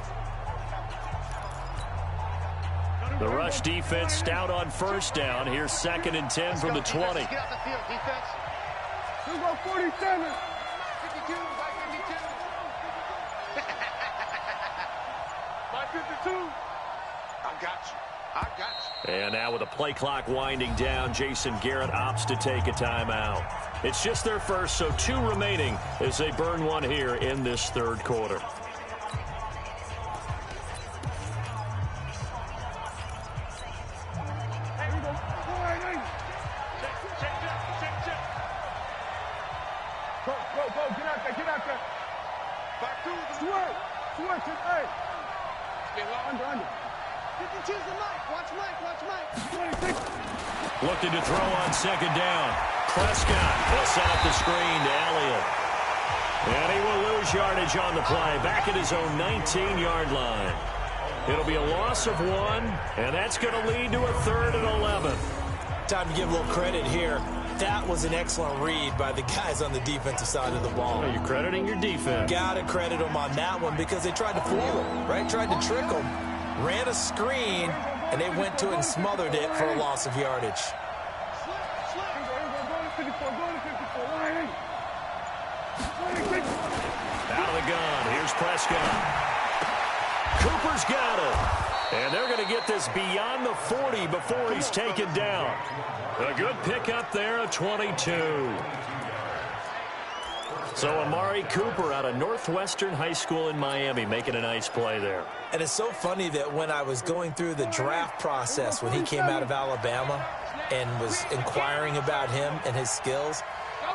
The rush defense stout on first down. Here's 2nd and 10 from the 20. Get out the field, defense. We go 47. 52, 52. My 52. I got you. And now with the play clock winding down, Jason Garrett opts to take a timeout. It's just their first, so 2 remaining as they burn one here in this third quarter. Get out there. Back to the switch. Hey. Under. 52's the Mike. Watch Mike. 26. Looking to throw on second down. Prescott will set up the screen to Elliott. And he will lose yardage on the play. Back at his own 19-yard line. It'll be a loss of 1, and that's going to lead to a 3rd and 11. Time to give a little credit here. That was an excellent read by the guys on the defensive side of the ball. Are you crediting your defense? Got to credit them on that one because they tried to fool him, right? Tried to trick him. Ran a screen, and they went to it and smothered it for a loss of yardage. Out of the gun. Here's Prescott. Cooper's got it. And they're going to get this beyond the 40 before he's taken down. A good pickup there, a 22. So Amari Cooper out of Northwestern High School in Miami making a nice play there. And it's so funny that when I was going through the draft process when he came out of Alabama and was inquiring about him and his skills,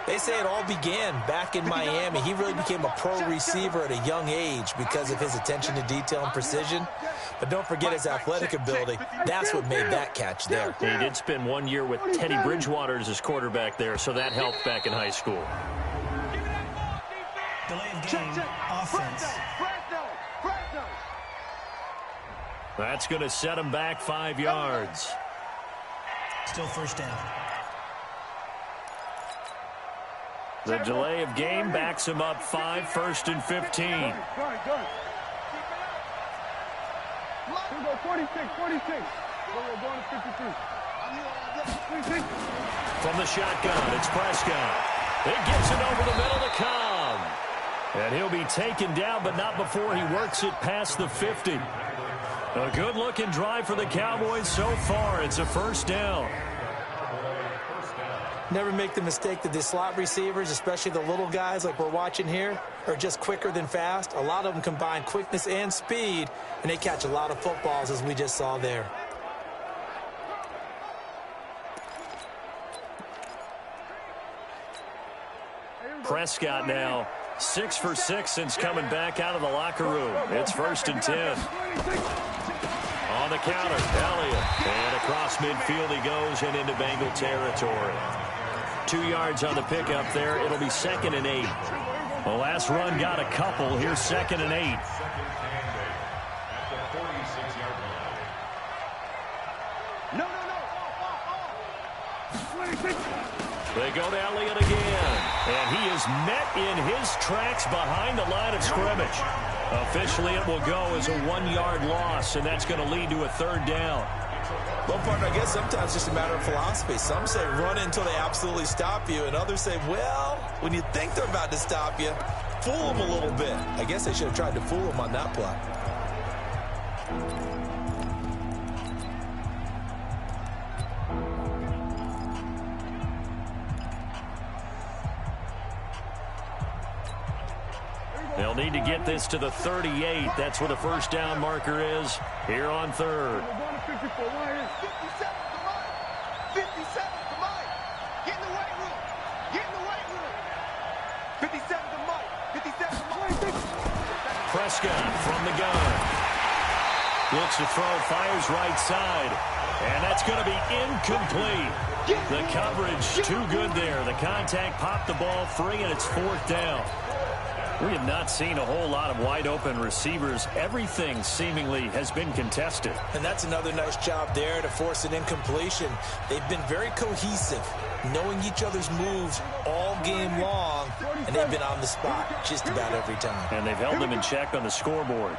they say it all began back in Miami. He really became a pro receiver at a young age because of his attention to detail and precision. But don't forget his athletic ability. That's what made that catch there. He did spend 1 year with Teddy Bridgewater as his quarterback there, so that helped back in high school. Delay of game, offense. That's going to set him back 5 yards. Still first down. The delay of game backs him up 5, 1st and 15. Good. We go 46. We're going to 53. From the shotgun, it's Prescott. It gets it over the middle to Cobb. And he'll be taken down, but not before he works it past the 50. A good-looking drive for the Cowboys so far. It's a first down. Never make the mistake that the slot receivers, especially the little guys like we're watching here, are just quicker than fast. A lot of them combine quickness and speed, and they catch a lot of footballs, as we just saw there. Prescott now 6 for 6 since coming back out of the locker room. It's 1st and 10. On the counter, Elliott. And across midfield he goes and into Bengal territory. 2 yards on the pickup there. It'll be 2nd and 8. The last run got a couple. Here's 2nd and 8. They go to Elliott again. And he is met in his tracks behind the line of scrimmage. Officially, it will go as a 1-yard loss, and that's going to lead to a 3rd down. Well, partner, I guess sometimes it's just a matter of philosophy. Some say run until they absolutely stop you, and others say, well, when you think they're about to stop you, fool them a little bit. I guess they should have tried to fool them on that play. They'll need to get this to the 38. That's where the first down marker is here on 3rd. 57 to Mike. 57 to Mike. Get in the weight room. Get in the weight room. 57 to Mike. 57 to Mike. Prescott from the gun. Looks to throw, fires right side. And that's going to be incomplete. The coverage too good there. The contact popped the ball free, and it's 4th down. We have not seen a whole lot of wide-open receivers. Everything seemingly has been contested. And that's another nice job there to force an incompletion. They've been very cohesive, knowing each other's moves all game long, and they've been on the spot just about every time. And they've held them in check on the scoreboard.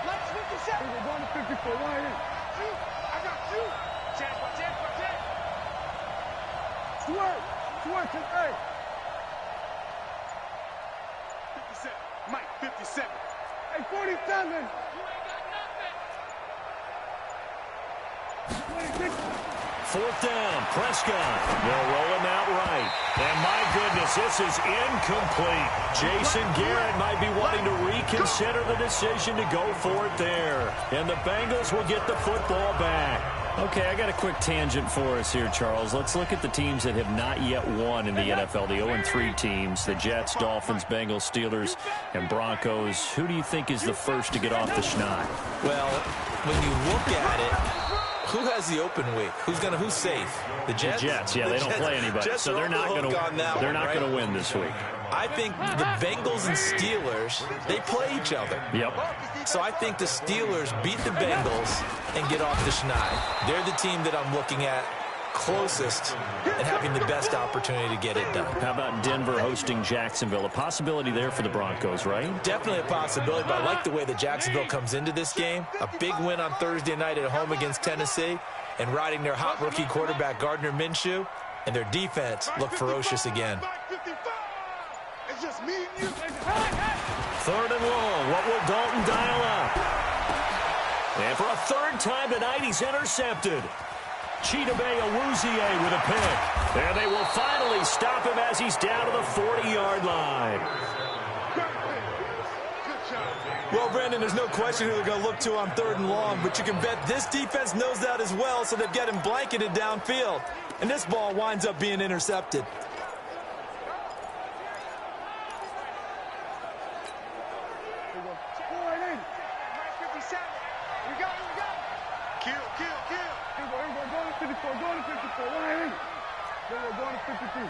Let's 57. We're going to 54. Why in? I got you. Check. Swerve. Hey. 57. Mike, 57. Hey, 47. You ain't got nothing. 4th down, Prescott. They'll roll him out right. And my goodness, this is incomplete. Jason Garrett might be wanting to reconsider the decision to go for it there. And the Bengals will get the football back. Okay, I got a quick tangent for us here, Charles. Let's look at the teams that have not yet won in the NFL, the 0-3 teams, the Jets, Dolphins, Bengals, Steelers, and Broncos. Who do you think is the first to get off the schneid? Well, when you look at it, who has the open week? Who's safe? The Jets? The Jets, yeah, they don't play anybody, so they're not going to win this week. I think the Bengals and Steelers, they play each other. Yep. So I think the Steelers beat the Bengals and get off the schneid. They're the team that I'm looking at closest and having the best opportunity to get it done. How about Denver hosting Jacksonville? A possibility there for the Broncos, right? Definitely a possibility, but I like the way that Jacksonville comes into this game. A big win on Thursday night at home against Tennessee and riding their hot rookie quarterback Gardner Minshew, and their defense looked ferocious again. It's just me and you. 3rd and long. What will Dalton dial up? And for a 3rd time tonight, he's intercepted. Chidobe Awuzie with a pick. And they will finally stop him as he's down to the 40-yard line. Well, Brandon, there's no question who they're going to look to on 3rd and long, but you can bet this defense knows that as well, so they've got him blanketed downfield. And this ball winds up being intercepted. Going to 53.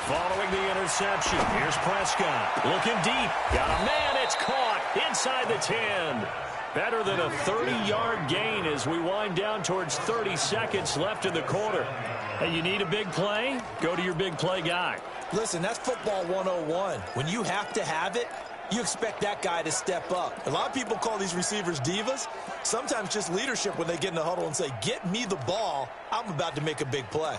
Following the interception, here's Prescott. Looking deep. Got a man. It's caught inside the 10. Better than a 30-yard gain as we wind down towards 30 seconds left in the quarter. Hey, you need a big play? Go to your big play guy. Listen, that's football 101. When you have to have it, you expect that guy to step up. A lot of people call these receivers divas. Sometimes just leadership when they get in the huddle and say, get me the ball. I'm about to make a big play.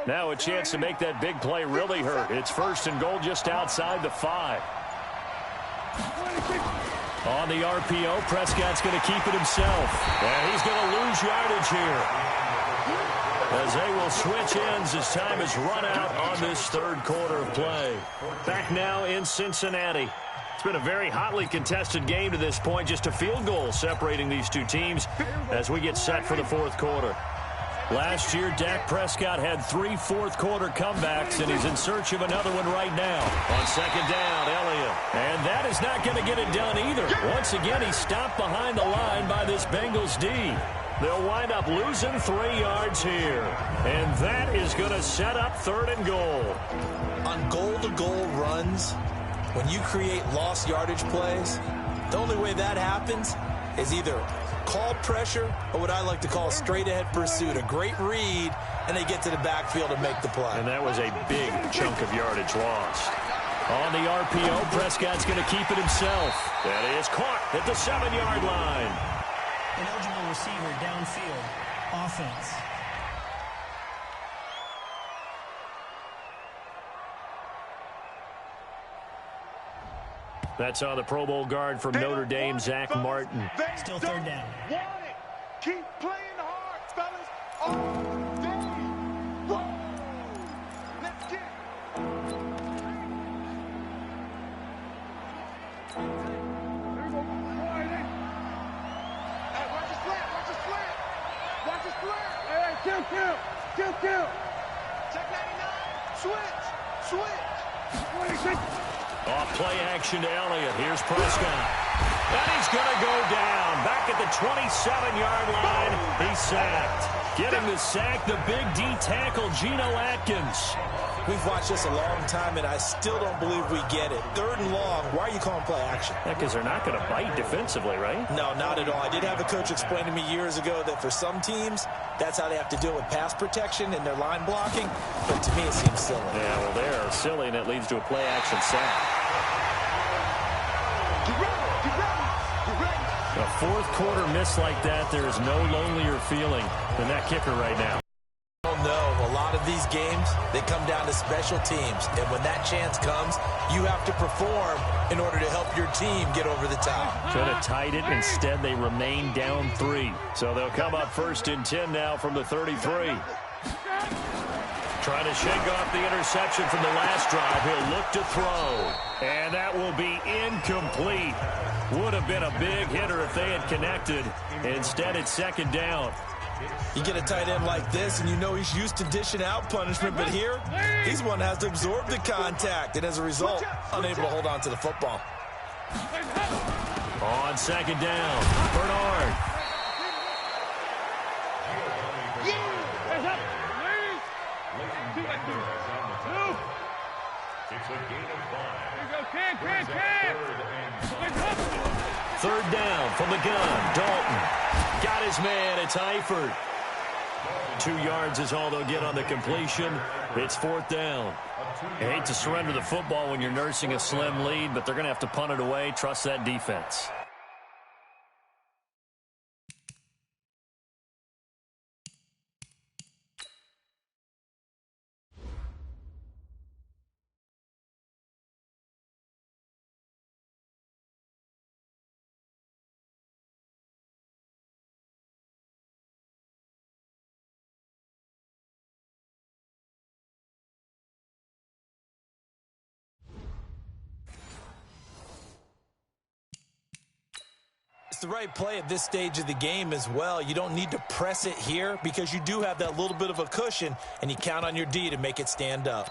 Now a chance to make that big play really hurt. It's 1st and goal just outside the 5. On the RPO, Prescott's going to keep it himself. And he's going to lose yardage here, as they will switch ends as time is run out on this 3rd quarter of play. Back now in Cincinnati. It's been a very hotly contested game to this point. Just a field goal separating these two teams as we get set for the 4th quarter. Last year, Dak Prescott had 3 fourth-quarter comebacks, and he's in search of another one right now. On 2nd down, Elliott. And that is not going to get it done either. Once again, he's stopped behind the line by this Bengals D. They'll wind up losing 3 yards here. And that is going to set up 3rd and goal. On goal-to-goal runs, when you create lost yardage plays, the only way that happens is either call pressure or what I like to call straight-ahead pursuit. A great read, and they get to the backfield and make the play. And that was a big chunk of yardage lost. On the RPO, Prescott's going to keep it himself. That is caught at the 7-yard line. An eligible receiver downfield. Offense. That's on the Pro Bowl guard from Notre Dame, Zach Martin. Still 3rd down. Keep playing hard, fellas. All day. Whoa. Let's get it. There we go. Hey, watch the slant. Watch the slant. Watch the slant. Hey, kill. Check 99. Switch. Off play action to Elliott. Here's Prescott. And he's going to go down. Back at the 27-yard line. He's sacked. Getting the sack, the big D tackle, Geno Atkins. We've watched this a long time, and I still don't believe we get it. 3rd and long. Why are you calling play action? Because they're not going to bite defensively, right? No, not at all. I did have a coach explain to me years ago that for some teams, that's how they have to deal with pass protection and their line blocking. But to me, it seems silly. Yeah, well, they're silly, and it leads to a play action sack. A 4th quarter miss like that, there is no lonelier feeling than that kicker right now. Oh, no. A lot of these games, they come down to special teams. And when that chance comes, you have to perform in order to help your team get over the top. Could have tied it. Instead, they remain down 3. So they'll come up 1st and 10 now from the 33. Trying to shake off the interception from the last drive. He'll look to throw. And that will be incomplete. Would have been a big hitter if they had connected. Instead, it's 2nd down. You get a tight end like this, and you know he's used to dishing out punishment. But here, he's one that has to absorb the contact. And as a result, unable to hold on to the football. On 2nd down, Bernard. It's a gain of 5. Can. 3rd down from the gun. Dalton got his man. It's Eifert. 2 yards is all they'll get on the completion. It's 4th down. You hate to surrender the football when you're nursing a slim lead, but they're going to have to punt it away. Trust that defense. It's the right play at this stage of the game as well. You don't need to press it here because you do have that little bit of a cushion, and you count on your D to make it stand up.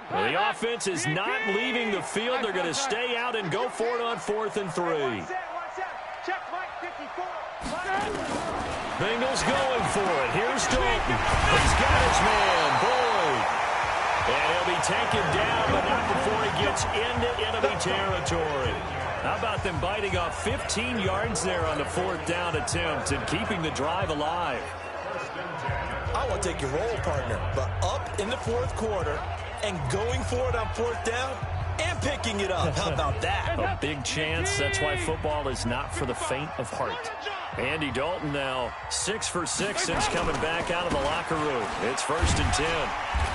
Well, the offense is not leaving the field. They're going to stay out and go for it on 4th and 3. Bengals going for it. Here's Dalton. He's got his man, Boyd. And he'll be taken down, but not before he gets into enemy territory. How about them biting off 15 yards there on the 4th down attempt and keeping the drive alive? I want to take your role, partner, but up in the 4th quarter and going for it on 4th down and picking it up. How about that? A big chance. That's why football is not for the faint of heart. Andy Dalton now 6 for 6 since coming back out of the locker room. It's 1st and 10.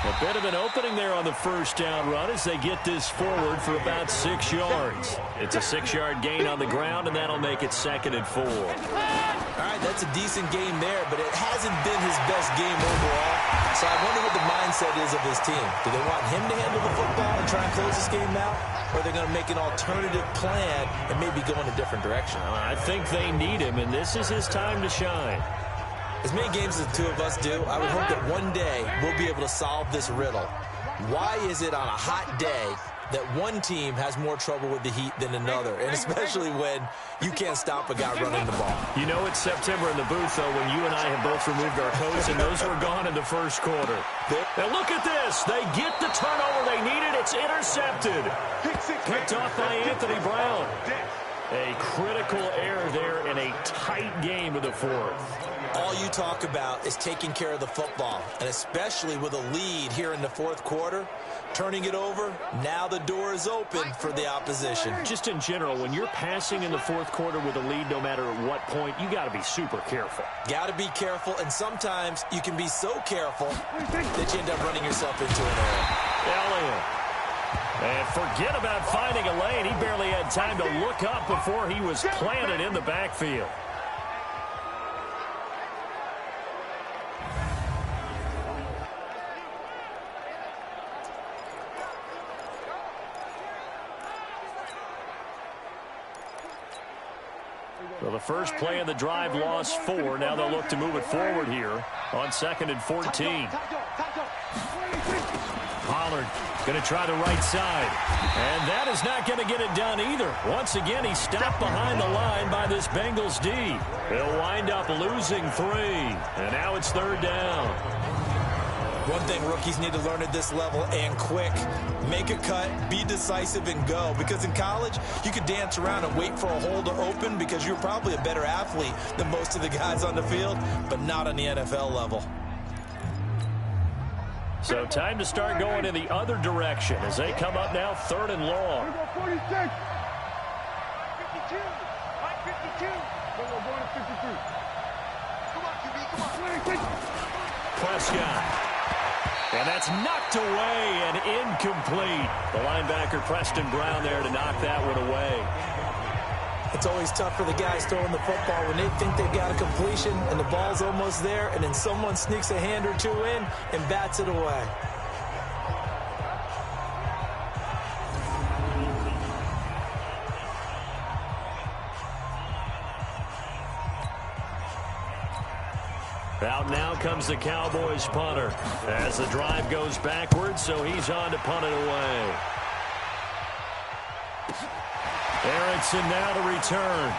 A bit of an opening there on the 1st down run as they get this forward for about 6 yards. It's a 6-yard gain on the ground, and that'll make it 2nd and 4. All right, that's a decent game there, but it hasn't been his best game overall. So I wonder what the mindset is of his team. Do they want him to handle the football and try and close this game out? Or are they going to make an alternative plan and maybe go in a different direction? I think they need him, and this is his time to shine. As many games as the two of us do, I would hope that one day we'll be able to solve this riddle. Why is it on a hot day that one team has more trouble with the heat than another, and especially when you can't stop a guy running the ball. You know it's September in the booth, though, when you and I have both removed our coats, and those were gone in the first quarter. Now look at this. They get the turnover they needed. It's intercepted. Picked off by Anthony Brown. A critical error there in a tight game of the fourth. All you talk about is taking care of the football, and especially with a lead here in the fourth quarter, turning it over, now the door is open for the opposition. Just in general, when you're passing in the fourth quarter with a lead, no matter at what point, you got to be super careful. Got to be careful, and sometimes you can be so careful that you end up running yourself into an error. Elliott. And forget about finding a lane. He barely had time to look up before he was planted in the backfield. So the first play of the drive lost 4. Now they'll look to move it forward here on 2nd and 14. Pollard going to try the right side. And that is not going to get it done either. Once again, he's stopped behind the line by this Bengals D. They'll wind up losing 3. And now it's 3rd down. One thing rookies need to learn at this level, and quick, make a cut, be decisive, and go. Because in college, you could dance around and wait for a hole to open because you're probably a better athlete than most of the guys on the field, but not on the NFL level. So time to start going in the other direction as they come up now 3rd and long. 46. 52. Mike 52. Going to 53. Come on, QB, come on. 26. Prescott. And that's knocked away and incomplete. The linebacker, Preston Brown, there to knock that one away. It's always tough for the guys throwing the football when they think they've got a completion and the ball's almost there, and then someone sneaks a hand or two in and bats it away. Out now comes the Cowboys punter as the drive goes backwards, so he's on to punt it away. Erickson now to return.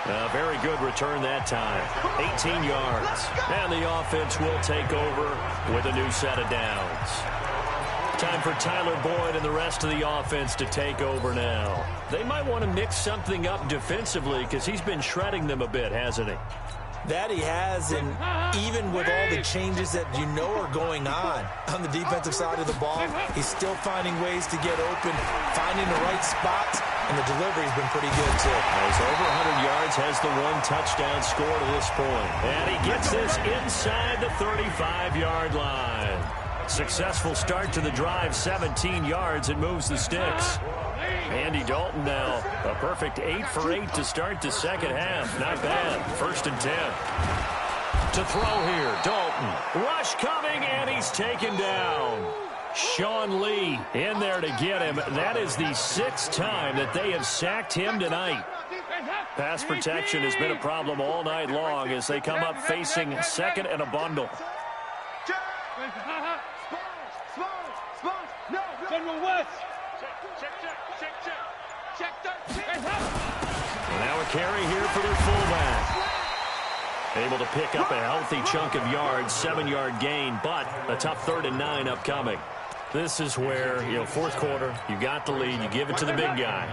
A very good return that time. 18 yards. And the offense will take over with a new set of downs. Time for Tyler Boyd and the rest of the offense to take over now. They might want to mix something up defensively because he's been shredding them a bit, hasn't he? That he has, and even with all the changes that you know are going on the defensive side of the ball, he's still finding ways to get open, finding the right spots, and the delivery's been pretty good, too. He's over 100 yards, has the 1 touchdown score to this point. And he gets this inside the 35-yard line. Successful start to the drive, 17 yards, and moves the sticks. Andy Dalton now, a perfect 8 for 8 to start the second half. Not bad. 1st and 10. To throw here, Dalton. Rush coming, and he's taken down. Sean Lee in there to get him. That is the 6th time that they have sacked him tonight. Pass protection has been a problem all night long as they come up facing 2nd and a bundle. General West. Now a carry here for their fullback. Able to pick up a healthy chunk of yards, 7-yard gain, but a tough 3rd and 9 upcoming. This is where, fourth quarter, you got the lead, you give it to the big guy.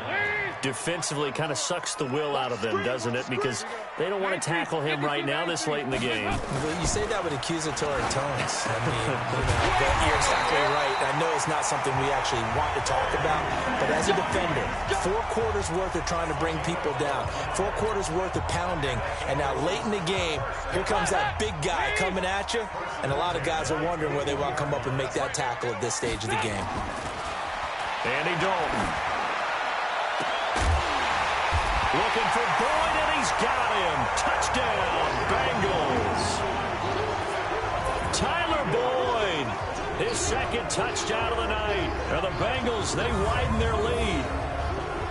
Defensively kind of sucks the will out of them, doesn't it? Because they don't want to tackle him right now this late in the game. Well, you say that with accusatory tones. I mean, but you're exactly right. I know it's not something we actually want to talk about, but as a defender, 4 quarters worth of trying to bring people down, 4 quarters worth of pounding, and now late in the game, here comes that big guy coming at you, and a lot of guys are wondering where they want to come up and make that tackle at this stage of the game. Andy Dalton. Looking for Boyd, and he's got him. Touchdown, Bengals. Tyler Boyd, his 2nd touchdown of the night. Now the Bengals, they widen their lead.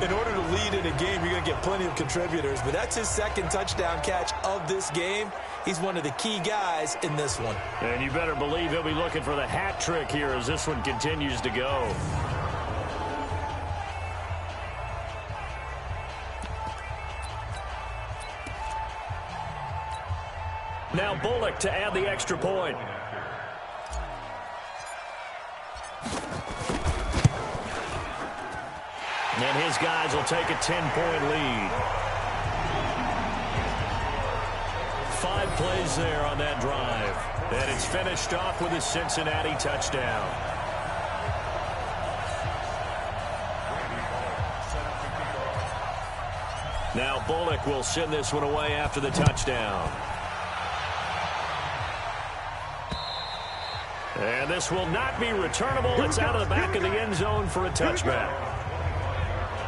in order to lead in a game, you're going to get plenty of contributors, but that's his second touchdown catch of this game. He's one of the key guys in this one. And you better believe he'll be looking for the hat trick here as this one continues to go. Now Bullock to add the extra point. And his guys will take a 10-point lead. 5 plays there on that drive. And it's finished off with a Cincinnati touchdown. Now Bullock will send this one away after the touchdown. And this will not be returnable. It's out of the back of the end zone for a touchback.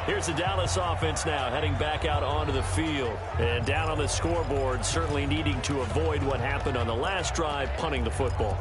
Here's the Dallas offense now heading back out onto the field. And down on the scoreboard, certainly needing to avoid what happened on the last drive, punting the football.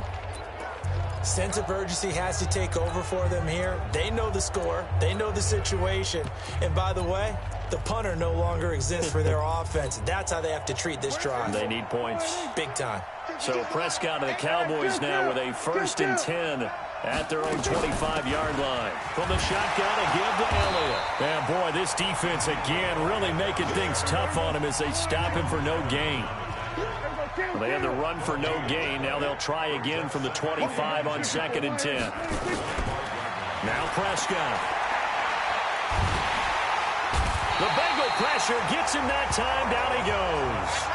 Sense of urgency has to take over for them here. They know the score. They know the situation. And by the way, the punter no longer exists for their offense. That's how they have to treat this drive. They need points. Big time. So Prescott and the Cowboys now with a 1st and 10 at their own 25-yard line. From the shotgun, a give to Elliott. And boy, this defense again really making things tough on him as they stop him for no gain. Well, they had the run for no gain. Now they'll try again from the 25 on 2nd and 10. Now Prescott. The Bengal pressure gets him that time. Down he goes.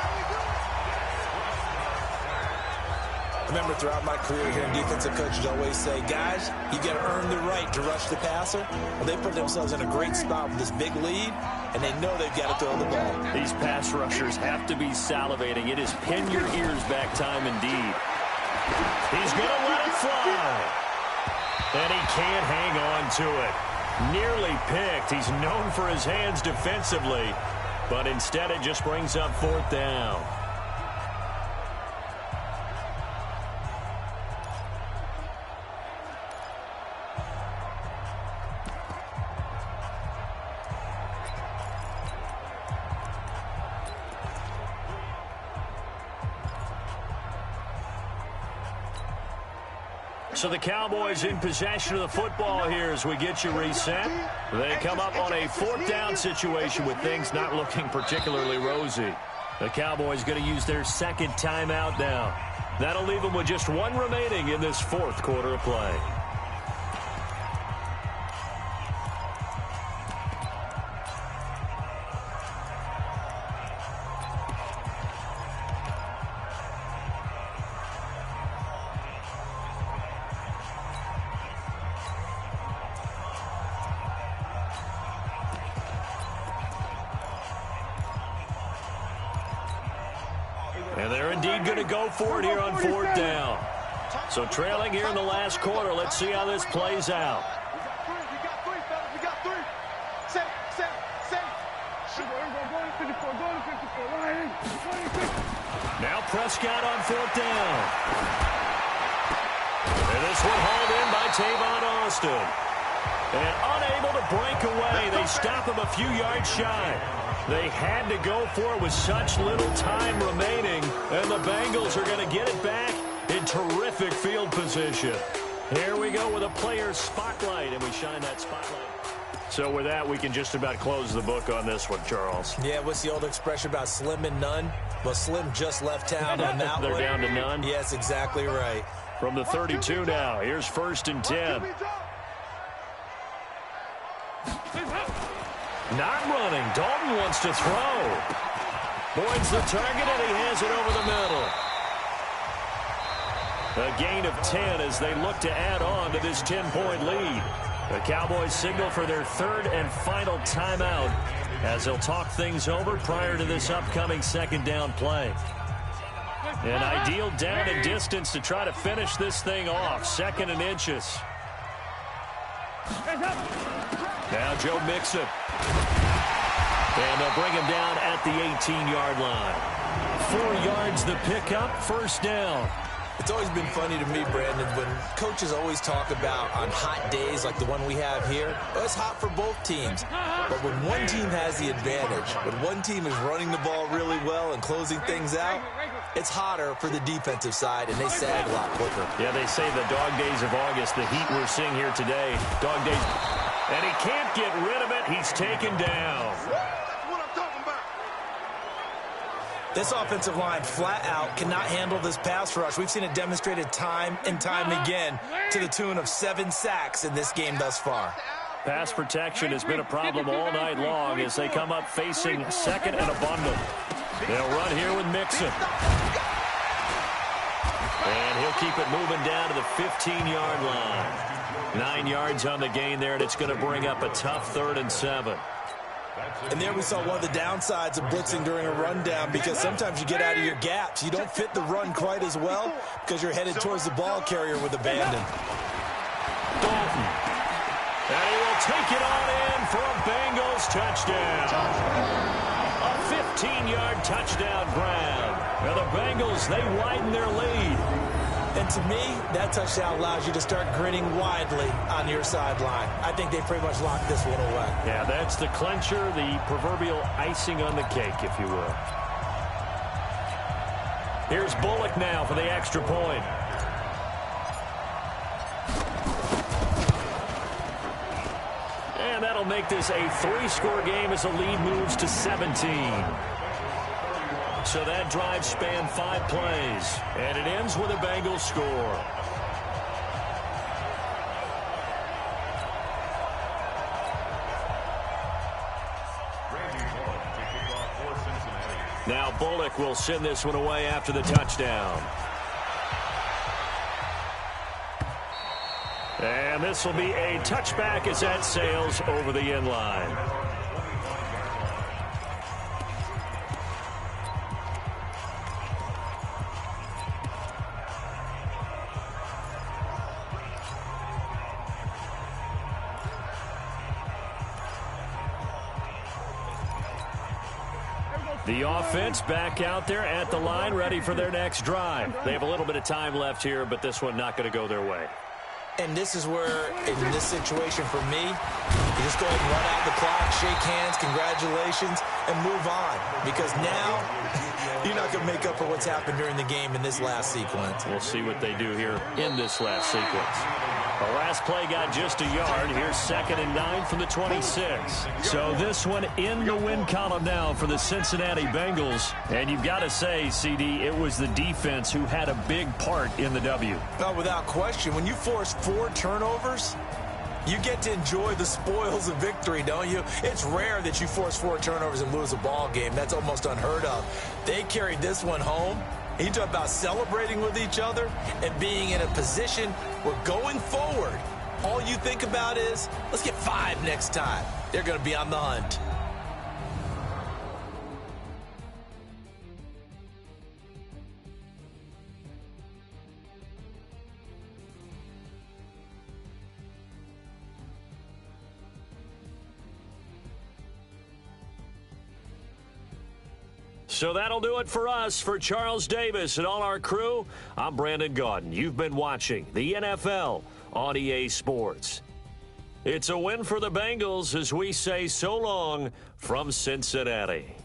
Remember, throughout my career here, defensive coaches always say, guys, you got to earn the right to rush the passer. Well, they put themselves in a great spot with this big lead, and they know they've got to throw the ball. These pass rushers have to be salivating. It is pin your ears back time indeed. He's going to let it fly. And he can't hang on to it. Nearly picked. He's known for his hands defensively, but instead it just brings up 4th down. So the Cowboys in possession of the football here as we get you reset. They come up on a 4th down situation with things not looking particularly rosy. The Cowboys going to use their 2nd timeout now. That'll leave them with just 1 remaining in this 4th quarter of play. And they're indeed going to go for it here on 4th down. So trailing here in the last quarter. Let's see how this plays out. We got 3, fellas. We got 3. Set. Now Prescott on 4th down. And this one hauled in by Tavon Austin. And unable to break away. They stop him a few yards shy. They had to go for it with such little time remaining. And the Bengals are going to get it back in terrific field position. Here we go with a player's spotlight, and we shine that spotlight. So with that, we can just about close the book on this one, Charles. Yeah, what's the old expression about slim and none? Well, Slim just left town on that They're one. down to none? Yes, exactly right. From the 32 now, here's 1st and 10. Not running. Dalton wants to throw. Boyd's the target, and he has it over the middle. A gain of 10 as they look to add on to this 10-point lead. The Cowboys signal for their 3rd and final timeout as they'll talk things over prior to this upcoming 2nd down play. An ideal down and distance to try to finish this thing off. 2nd and inches. Now Joe Mixon. And they'll bring him down at the 18-yard line. 4 yards the pickup, 1st down. It's always been funny to me, Brandon, when coaches always talk about on hot days like the one we have here. Well, it's hot for both teams. But when one team has the advantage, when one team is running the ball really well and closing things out, it's hotter for the defensive side, and they sag a lot quicker. Yeah, they say the dog days of August, the heat we're seeing here today, dog days. And he can't get rid of it. He's taken down. This offensive line flat out cannot handle this pass rush. We've seen it demonstrated time and time again to the tune of 7 sacks in this game thus far. Pass protection has been a problem all night long as they come up facing second and a bundle. They'll run here with Mixon. And he'll keep it moving down to the 15-yard line. 9 yards on the gain there, and it's going to bring up a tough 3rd and 7. And there we saw one of the downsides of blitzing during a rundown, because sometimes you get out of your gaps. You don't fit the run quite as well because you're headed towards the ball carrier with abandon. Dalton. And he will take it on in for a Bengals touchdown. A 15-yard touchdown grab. And the Bengals, they widen their lead. And to me, that touchdown allows you to start grinning widely on your sideline. I think they pretty much locked this one away. Yeah, that's the clincher, the proverbial icing on the cake, if you will. Here's Bullock now for the extra point. And that'll make this a 3-score game as the lead moves to 17. So that drive spanned 5 plays, and it ends with a Bengals score. Now Bullock will send this one away after the touchdown. And this will be a touchback as that sails over the end line. The offense back out there at the line, ready for their next drive. They have a little bit of time left here, but this one not going to go their way. And this is where, in this situation for me, you just go ahead and run out the clock, shake hands, congratulations, and move on. Because now, you're not going to make up for what's happened during the game in this last sequence. We'll see what they do here in this last sequence. The last play got just a yard. Here's 2nd and 9 from the 26. So this one in the win column now for the Cincinnati Bengals. And you've got to say, CD, it was the defense who had a big part in the W. Oh, without question. When you force 4 turnovers, you get to enjoy the spoils of victory, don't you? It's rare that you force 4 turnovers and lose a ball game. That's almost unheard of. They carried this one home. You talk about celebrating with each other and being in a position where going forward, all you think about is, let's get 5 next time. They're going to be on the hunt. So that'll do it for us. For Charles Davis and all our crew, I'm Brandon Gaudin. You've been watching the NFL on EA Sports. It's a win for the Bengals as we say so long from Cincinnati.